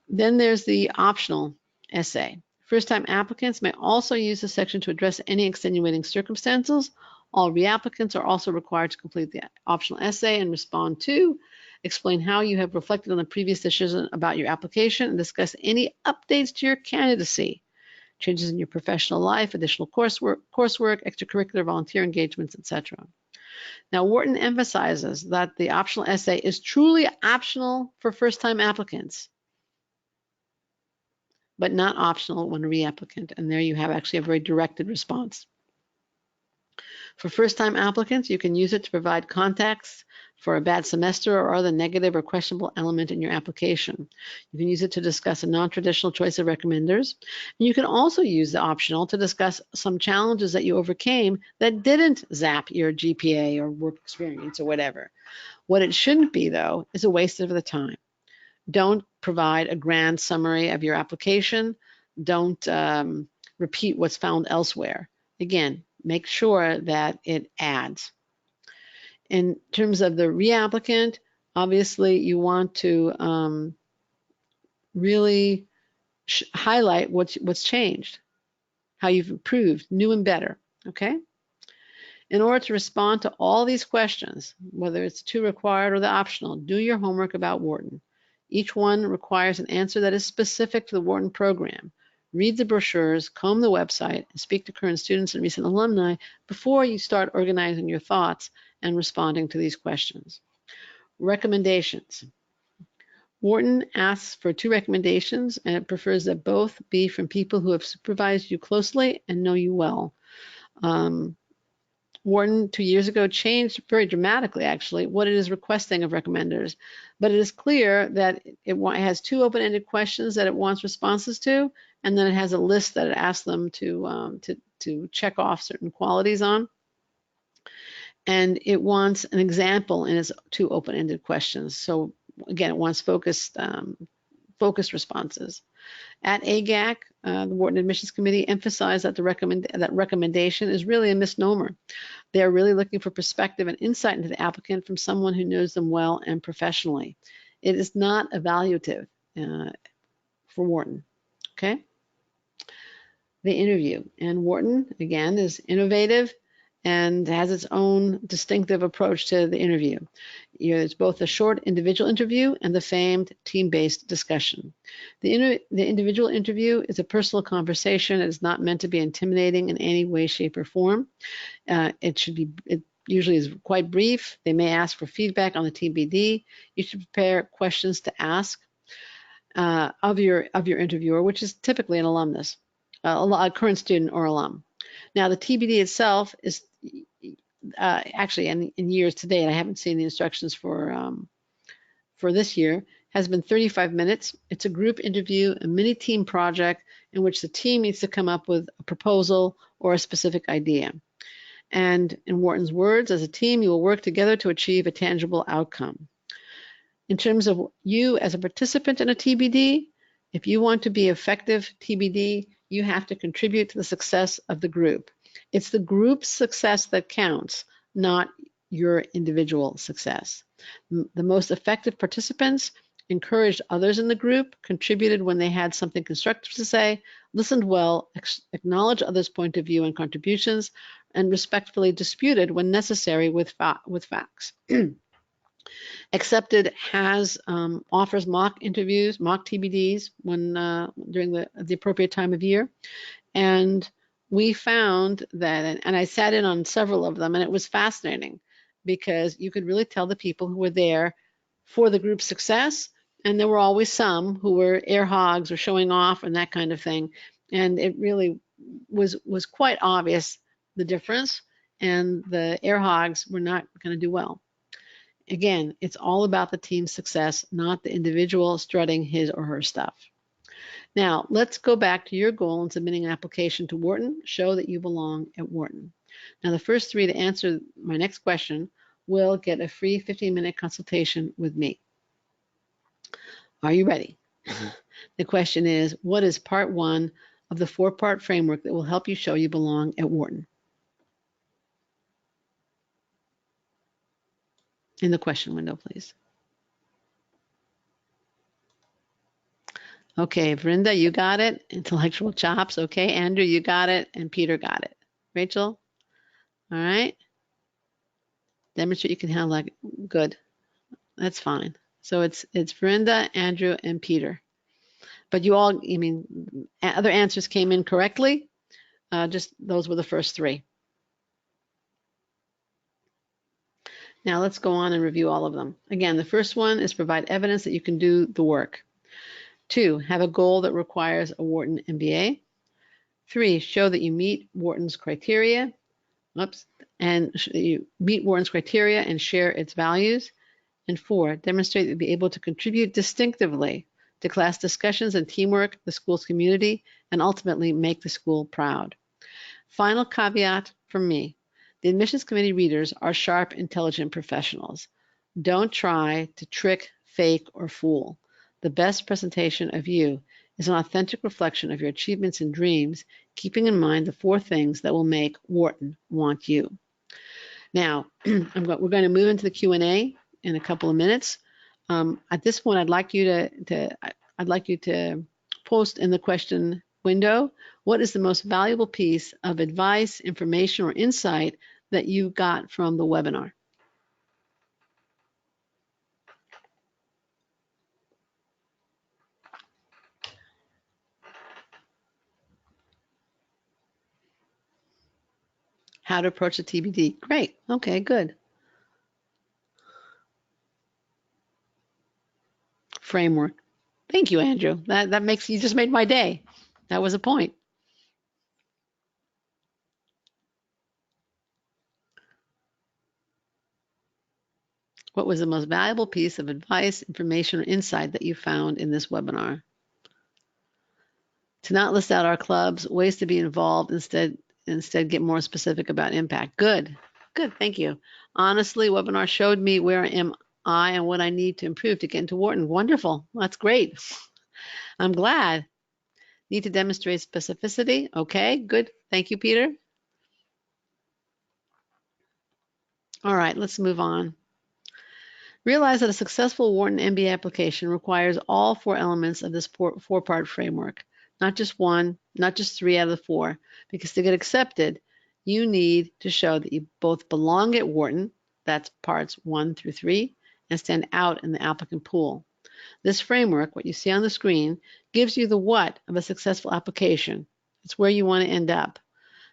Then there's the optional essay. First-time applicants may also use this section to address any extenuating circumstances. All reapplicants are also required to complete the optional essay and respond to, explain how you have reflected on the previous decision about your application, and discuss any updates to your candidacy, changes in your professional life, additional coursework, extracurricular volunteer engagements, etc. Now, Wharton emphasizes that the optional essay is truly optional for first-time applicants, but not optional when a reapplicant. And there you have actually a very directed response. For first-time applicants, you can use it to provide context for a bad semester or other negative or questionable element in your application. You can use it to discuss a non-traditional choice of recommenders. And you can also use the optional to discuss some challenges that you overcame that didn't zap your GPA or work experience or whatever. What it shouldn't be, though, is a waste of the time. Don't provide a grand summary of your application. Don't repeat what's found elsewhere. Again, make sure that it adds. In terms of the reapplicant, obviously you want to really highlight what's changed, how you've improved, new and better, okay? In order to respond to all these questions, whether it's the two required or the optional, do your homework about Wharton. Each one requires an answer that is specific to the Wharton program. Read the brochures, comb the website, and speak to current students and recent alumni before you start organizing your thoughts and responding to these questions. Recommendations. Wharton asks for 2 recommendations, and it prefers that both be from people who have supervised you closely and know you well. Wharton 2 years ago changed very dramatically, actually, what it is requesting of recommenders. But it is clear that it has 2 open-ended questions that it wants responses to, and then it has a list that it asks them to check off certain qualities on. And it wants an example in its 2 open-ended questions. So again, it wants focused responses. At AGAC, the Wharton Admissions Committee emphasized that that recommendation is really a misnomer. They're really looking for perspective and insight into the applicant from someone who knows them well and professionally. It is not evaluative for Wharton, okay? The interview, and Wharton, again, is innovative and has its own distinctive approach to the interview. It's both a short individual interview and the famed team-based discussion. The individual interview is a personal conversation. It is not meant to be intimidating in any way, shape, or form. It usually is quite brief. They may ask for feedback on the TBD. You should prepare questions to ask of your interviewer, which is typically an alumnus, a current student or alum. Now, the TBD itself is actually, in years to date, I haven't seen the instructions for this year, has been 35 minutes. It's a group interview, a mini team project in which the team needs to come up with a proposal or a specific idea. And in Wharton's words, as a team, you will work together to achieve a tangible outcome. In terms of you as a participant in a TBD, if you want to be effective TBD, you have to contribute to the success of the group. It's the group's success that counts, not your individual success. The most effective participants encouraged others in the group, contributed when they had something constructive to say, listened well, acknowledged others' point of view and contributions, and respectfully disputed when necessary with facts. Accepted has offers mock interviews, mock TBDs when during the appropriate time of year, and we found that, and I sat in on several of them, and it was fascinating because you could really tell the people who were there for the group's success, and there were always some who were air hogs or showing off and that kind of thing, and it really was quite obvious the difference, and the air hogs were not going to do well. Again, it's all about the team's success, not the individual strutting his or her stuff. Now, let's go back to your goal in submitting an application to Wharton. Show that you belong at Wharton. Now, the first three to answer my next question will get a free 15-minute consultation with me. Are you ready? The question is, what is part one of the four-part framework that will help you show you belong at Wharton? In the question window, please. Okay, Vrinda, you got it. Intellectual chops. Okay, Andrew, you got it. And Peter got it. Rachel? All right. Demonstrate you can handle that. Good. That's fine. So it's Vrinda, Andrew, and Peter. But you all, I mean, other answers came in correctly. Just those were the first three. Now let's go on and review all of them. Again, the first one is provide evidence that you can do the work. 2, have a goal that requires a Wharton MBA. 3, show that you meet Wharton's criteria. And you meet Wharton's criteria and share its values. And 4, demonstrate that you'll be able to contribute distinctively to class discussions and teamwork, the school's community, and ultimately make the school proud. Final caveat from me. The admissions committee readers are sharp, intelligent professionals. Don't try to trick, fake, or fool. The best presentation of you is an authentic reflection of your achievements and dreams, keeping in mind the 4 things that will make Wharton want you. Now, we're going to move into the Q&A in a couple of minutes. At this point, I'd like you to post in the question window, what is the most valuable piece of advice, information, or insight that you got from the webinar? How to approach a TBD. Great. Okay, good. Framework. Thank you, Andrew. That makes, you just made my day. That was a point. What was the most valuable piece of advice, information, or insight that you found in this webinar? To not list out our clubs, ways to be involved, instead get more specific about impact. Good, thank you. Honestly, webinar showed me where am I and what I need to improve to get into Wharton. Wonderful, that's great. I'm glad. Need to demonstrate specificity. Okay, good, thank you, Peter. All right, let's move on. Realize that a successful Wharton MBA application requires all 4 elements of this 4-part framework, not just 1, not just 3 out of the 4, because to get accepted, you need to show that you both belong at Wharton, that's parts 1 through 3, and stand out in the applicant pool. This framework, what you see on the screen, gives you the what of a successful application. It's where you want to end up.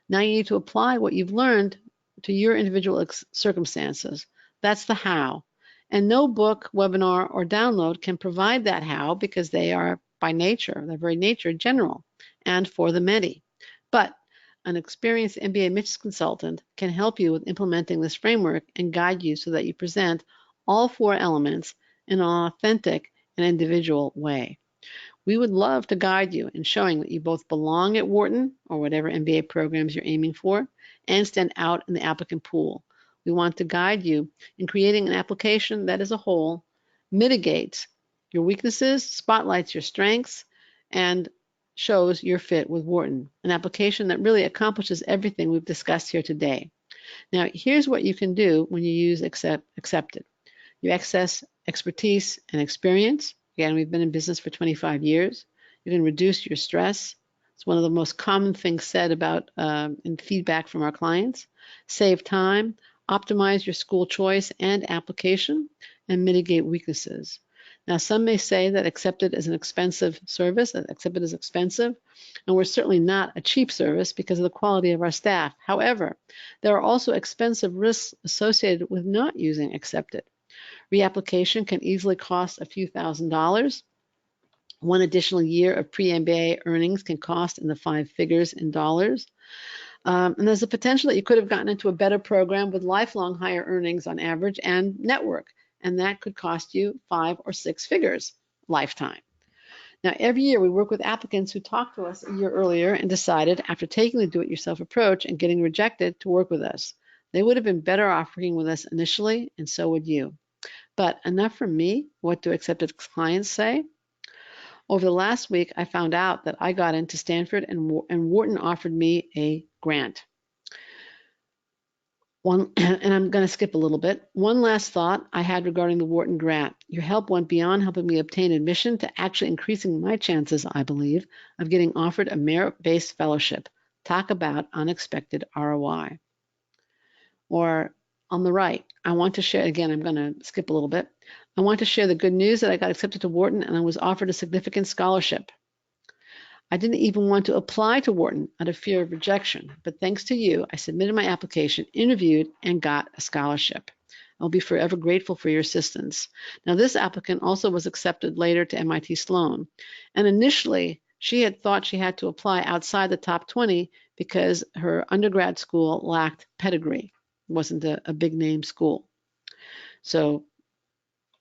Now you need to apply what you've learned to your individual circumstances. That's the how. And no book, webinar, or download can provide that how because they are by nature, their very nature, general and for the many. But an experienced MBA admissions consultant can help you with implementing this framework and guide you so that you present all 4 elements in an authentic and individual way. We would love to guide you in showing that you both belong at Wharton or whatever MBA programs you're aiming for and stand out in the applicant pool. We want to guide you in creating an application that as a whole mitigates your weaknesses, spotlights your strengths, and shows your fit with Wharton, an application that really accomplishes everything we've discussed here today. Now, here's what you can do when you use accepted. You access expertise and experience. Again, we've been in business for 25 years. You can reduce your stress, It's one of the most common things said about in feedback from our clients. Save time, optimize your school choice and application, and mitigate weaknesses. Now, some may say that Accepted is an expensive service, that Accepted is expensive, and we're certainly not a cheap service because of the quality of our staff. However, there are also expensive risks associated with not using Accepted. Reapplication can easily cost a few $1,000s. One additional year of pre-MBA earnings can cost in the 5 figures in dollars. And there's a potential that you could have gotten into a better program with lifelong higher earnings on average and network, and that could cost you 5 or 6 figures lifetime. Now, every year we work with applicants who talked to us a year earlier and decided, after taking the do-it-yourself approach and getting rejected, to work with us. They would have been better off working with us initially, and so would you. But enough from me. What do Accepted clients say? Over the last week, I found out that I got into Stanford and Wharton offered me a grant. And I'm going to skip a little bit. One last thought I had regarding the Wharton grant. Your help went beyond helping me obtain admission to actually increasing my chances, I believe, of getting offered a merit-based fellowship. Talk about unexpected ROI. Or on the right, I want to share, again, I'm going to skip a little bit. I want to share the good news that I got accepted to Wharton and I was offered a significant scholarship. I didn't even want to apply to Wharton out of fear of rejection, but thanks to you, I submitted my application, interviewed, and got a scholarship. I'll be forever grateful for your assistance. Now, this applicant also was accepted later to MIT Sloan, and initially, she had thought she had to apply outside the top 20 because her undergrad school lacked pedigree. It wasn't a big name school. So,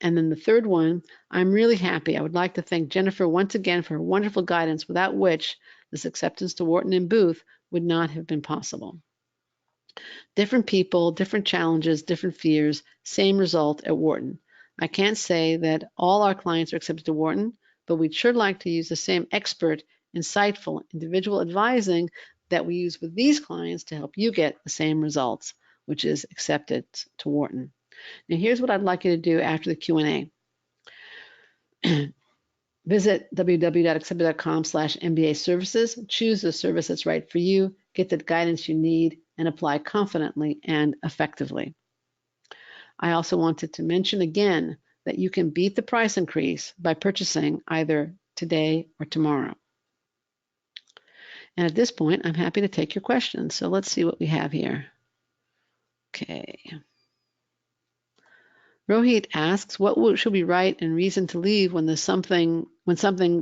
and then the third one, I'm really happy. I would like to thank Jennifer once again for her wonderful guidance, without which this acceptance to Wharton and Booth would not have been possible. Different people, different challenges, different fears, same result at Wharton. I can't say that all our clients are accepted to Wharton, but we'd sure like to use the same expert, insightful, individual advising that we use with these clients to help you get the same results, which is accepted to Wharton. Now, here's what I'd like you to do after the Q&A. Visit www.accepted.com/MBA services, choose the service that's right for you, get the guidance you need, and apply confidently and effectively. I also wanted to mention again that you can beat the price increase by purchasing either today or tomorrow. And at this point, I'm happy to take your questions. So let's see what we have here. Okay. Rohit asks, what should we write in reason to leave when something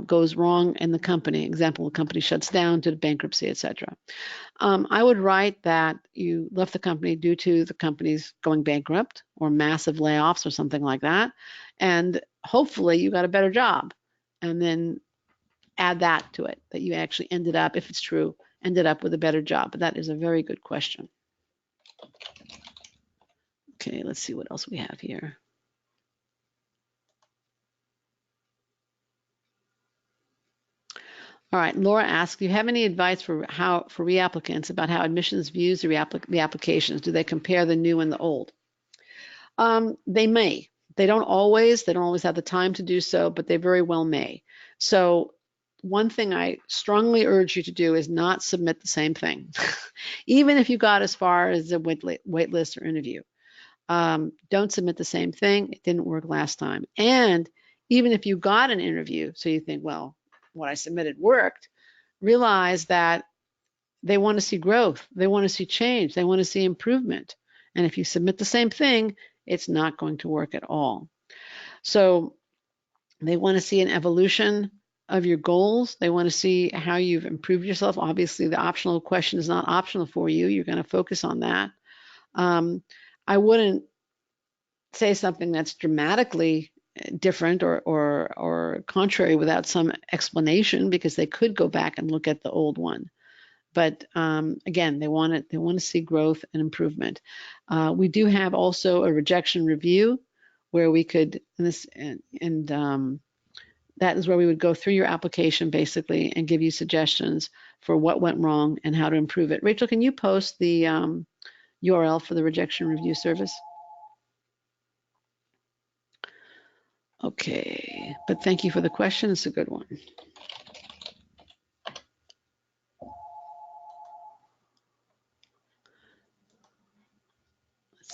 goes wrong in the company? Example, the company shuts down due to bankruptcy, etc. I would write that you left the company due to the company's going bankrupt or massive layoffs or something like that, and hopefully you got a better job, and then add that to it, that you actually ended up, if it's true, ended up with a better job. But that is a very good question. Okay, let's see what else we have here. All right, Laura asks, do you have any advice for reapplicants about how admissions views the applications? Do they compare the new and the old? They may. They don't always have the time to do so, but they very well may. So one thing I strongly urge you to do is not submit the same thing, even if you got as far as a wait list or interview. Don't submit the same thing. It didn't work last time. And even if you got an interview, so you think, well, what I submitted worked, realize that they want to see growth. They want to see change. They want to see improvement. And if you submit the same thing, it's not going to work at all. So they want to see an evolution of your goals. They want to see how you've improved yourself. Obviously, the optional question is not optional for you. You're going to focus on that. I wouldn't say something that's dramatically different or contrary without some explanation, because they could go back and look at the old one. But again, they want to see growth and improvement. We do have also a rejection review where we could, that is where we would go through your application basically and give you suggestions for what went wrong and how to improve it. Rachel, can you post the URL for the rejection review service? Okay, but thank you for the question. It's a good one.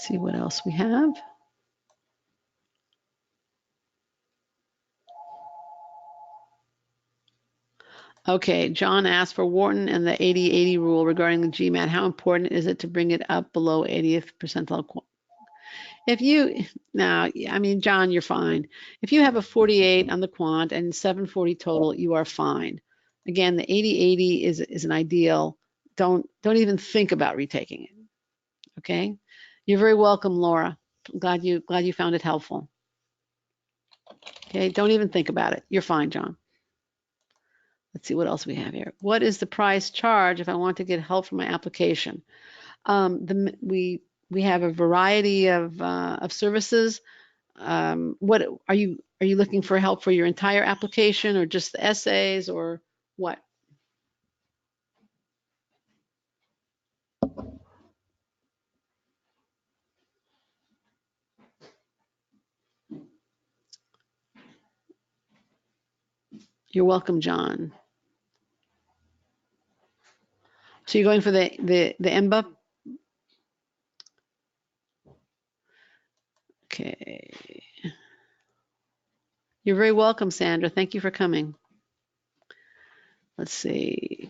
see what else we have. Okay, John asked for Wharton and the 80-80 rule regarding the GMAT. How important is it to bring it up below 80th percentile? If you, now, I mean, John, you're fine. If you have a 48 on the quant and 740 total, you are fine. Again, the 80-80 is an ideal. Don't even think about retaking it. Okay, you're very welcome, Laura. Glad you found it helpful. Okay, don't even think about it. You're fine, John. Let's see what else we have here. What is the price charge if I want to get help for my application? We have a variety of services. What are you looking for help for your entire application or just the essays or what? You're welcome, John. So you're going for the EMBA? Okay. You're very welcome, Sandra. Thank you for coming. Let's see.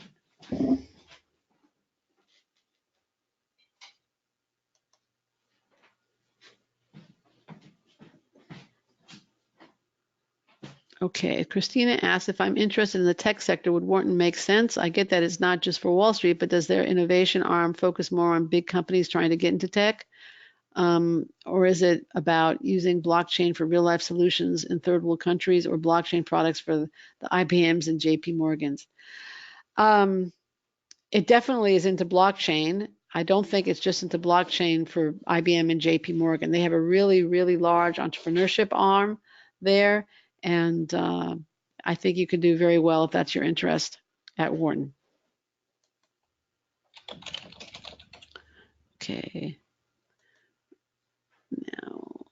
Okay, Christina asked if I'm interested in the tech sector, would Wharton make sense? I get that it's not just for Wall Street, but does their innovation arm focus more on big companies trying to get into tech? Or is it about using blockchain for real life solutions in third world countries or blockchain products for the IBMs and JP Morgans? It definitely is into blockchain. I don't think it's just into blockchain for IBM and JP Morgan. They have a really, really large entrepreneurship arm there. And I think you could do very well if that's your interest at Wharton. Okay. Now.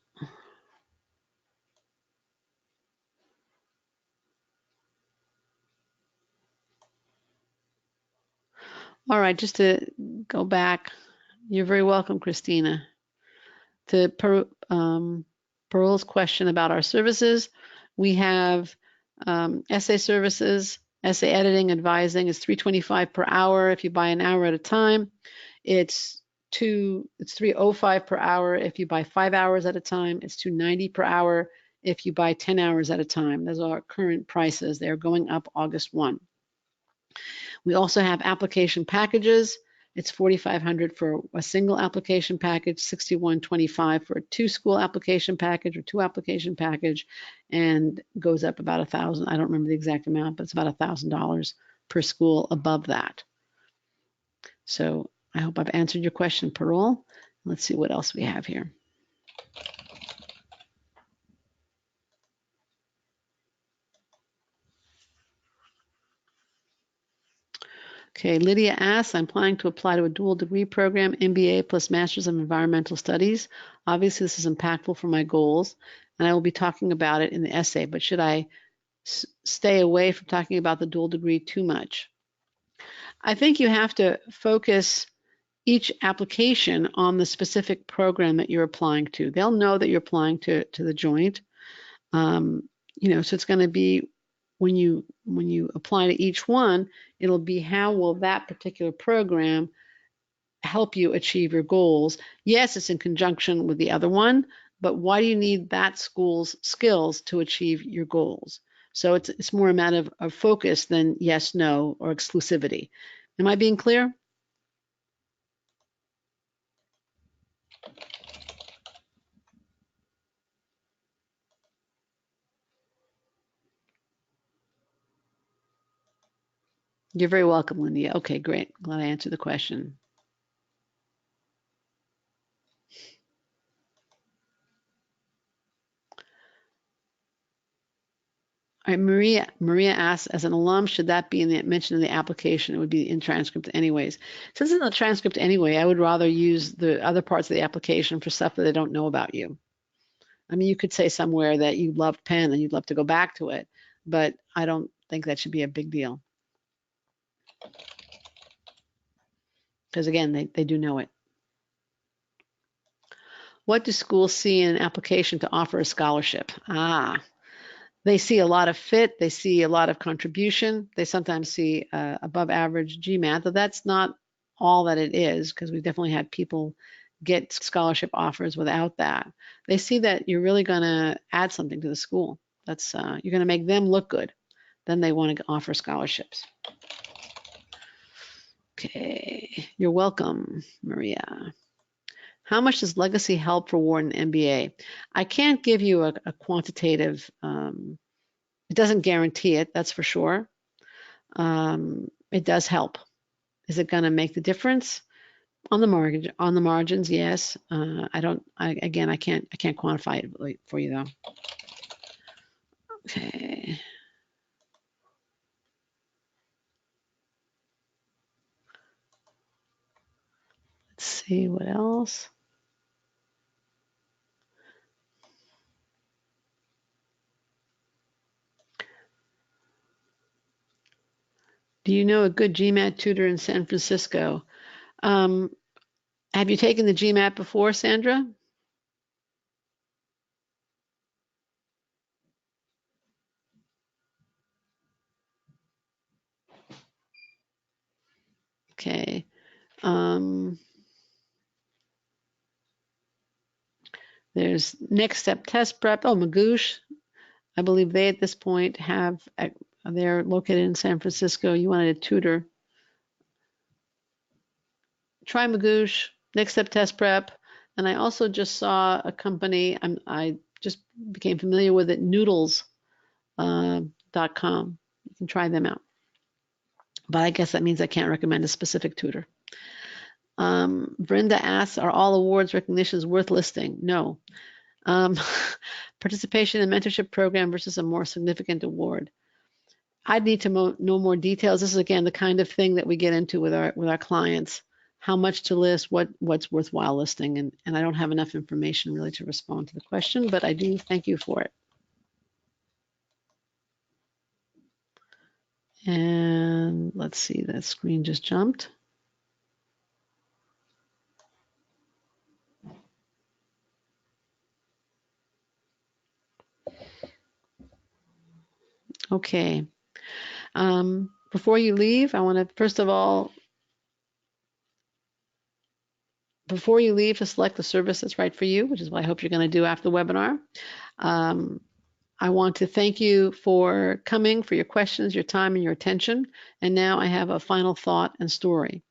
All right, just to go back, you're very welcome, Christina. To Pearl's question about our services, we have essay services. Essay editing, advising is $325 per hour if you buy an hour at a time. It's $305 per hour if you buy 5 hours at a time. It's $290 per hour if you buy 10 hours at a time. Those are our current prices. They're going up August 1. We also have application packages. It's $4,500 for a single application package, $6,125 for a 2-school application package or 2 application package, and goes up about $1,000. I don't remember the exact amount, but it's about $1,000 per school above that. So I hope I've answered your question, Parole. Let's see what else we have here. Okay, Lydia asks, I'm planning to apply to a dual degree program, MBA plus Masters of Environmental Studies. Obviously, this is impactful for my goals, and I will be talking about it in the essay, but should I stay away from talking about the dual degree too much? I think you have to focus each application on the specific program that you're applying to. They'll know that you're applying to the joint. So it's going to be when you apply to each one, it'll be how will that particular program help you achieve your goals. Yes, it's in conjunction with the other one, but why do you need that school's skills to achieve your goals? So it's more a matter of focus than yes, no, or exclusivity. Am I being clear? You're very welcome, Linda. Okay, great. Glad I answered the question. All right, Maria asks, as an alum, should that be mentioned in the application? It would be in transcript anyways. Since it's in the transcript anyway, I would rather use the other parts of the application for stuff that they don't know about you. I mean, you could say somewhere that you loved Penn and you'd love to go back to it, but I don't think that should be a big deal. Because again, they do know it. What do schools see in an application to offer a scholarship? They see a lot of fit. They see a lot of contribution. They sometimes see above average GMAT, though that's not all that it is, because we've definitely had people get scholarship offers without that. They see that you're really going to add something to the school. That's you're going to make them look good. Then they want to offer scholarships. Okay, you're welcome, Maria. How much does legacy help for Wharton MBA? I can't give you a quantitative, it doesn't guarantee it, that's for sure. It does help. Is it going to make the difference? On the margins, yes. I can't quantify it for you though. Okay. Let's see what else. Do you know a good GMAT tutor in San Francisco? Have you taken the GMAT before, Sandra? Okay. There's Next Step Test Prep. Oh, Magoosh. I believe they at this point have, they're located in San Francisco. You wanted a tutor. Try Magoosh, Next Step Test Prep. And I also just saw a company, I just became familiar with it, noodles.com. You can try them out. But I guess that means I can't recommend a specific tutor. Brenda asks, are all awards recognitions worth listing? No. Participation in mentorship program versus a more significant award. I'd need to know more details. This is again the kind of thing that we get into with our clients. How much to list, what's worthwhile listing, and I don't have enough information really to respond to the question, but I do thank you for it. And let's see, that screen just jumped. Okay. Before you leave, I want to first of all, before you leave, to select the service that's right for you, which is what I hope you're going to do after the webinar. I want to thank you for coming, for your questions, your time, and your attention. And now I have a final thought and story.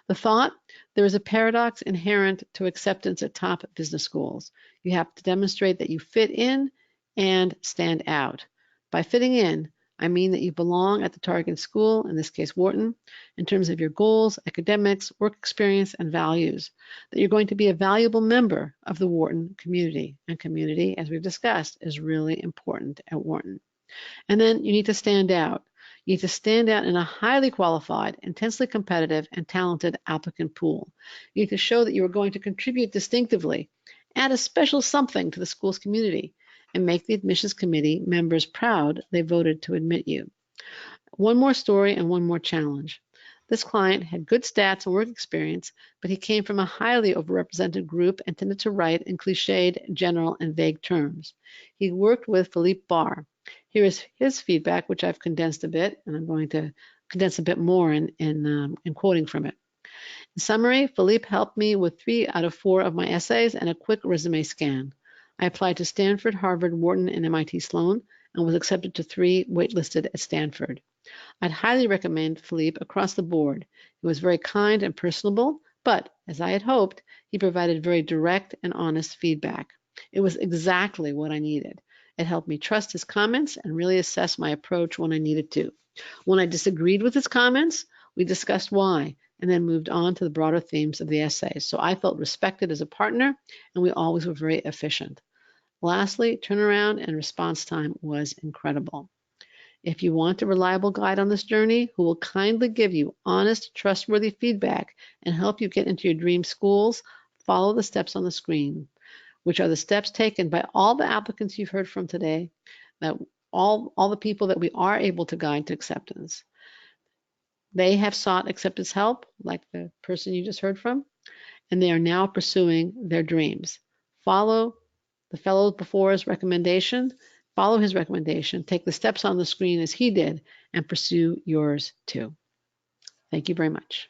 The thought, there is a paradox inherent to acceptance at top business schools. You have to demonstrate that you fit in and stand out. By fitting in, I mean that you belong at the target school, in this case Wharton, in terms of your goals, academics, work experience, and values, that you're going to be a valuable member of the Wharton community. And community, as we've discussed, is really important at Wharton. And then you need to stand out. You need to stand out in a highly qualified, intensely competitive, and talented applicant pool. You need to show that you are going to contribute distinctively, add a special something to the school's community, and make the admissions committee members proud they voted to admit you. One more story and one more challenge. This client had good stats and work experience, but he came from a highly overrepresented group and tended to write in cliched, general, and vague terms. He worked with Philippe Barr. Here is his feedback, which I've condensed a bit, and I'm going to condense a bit more in quoting from it. In summary, Philippe helped me with 3 out of 4 of my essays and a quick resume scan. I applied to Stanford, Harvard, Wharton, and MIT Sloan, and was accepted to 3 waitlisted at Stanford. I'd highly recommend Philippe across the board. He was very kind and personable, but, as I had hoped, he provided very direct and honest feedback. It was exactly what I needed. It helped me trust his comments and really assess my approach when I needed to. When I disagreed with his comments, we discussed why, and then moved on to the broader themes of the essay. So I felt respected as a partner, and we always were very efficient. Lastly, turnaround and response time was incredible. If you want a reliable guide on this journey who will kindly give you honest, trustworthy feedback and help you get into your dream schools, follow the steps on the screen, which are the steps taken by all the applicants you've heard from today, that all the people that we are able to guide to acceptance. They have sought acceptance help, like the person you just heard from, and they are now pursuing their dreams. follow the fellow before's recommendation, follow his recommendation, take the steps on the screen as he did, and pursue yours too. Thank you very much.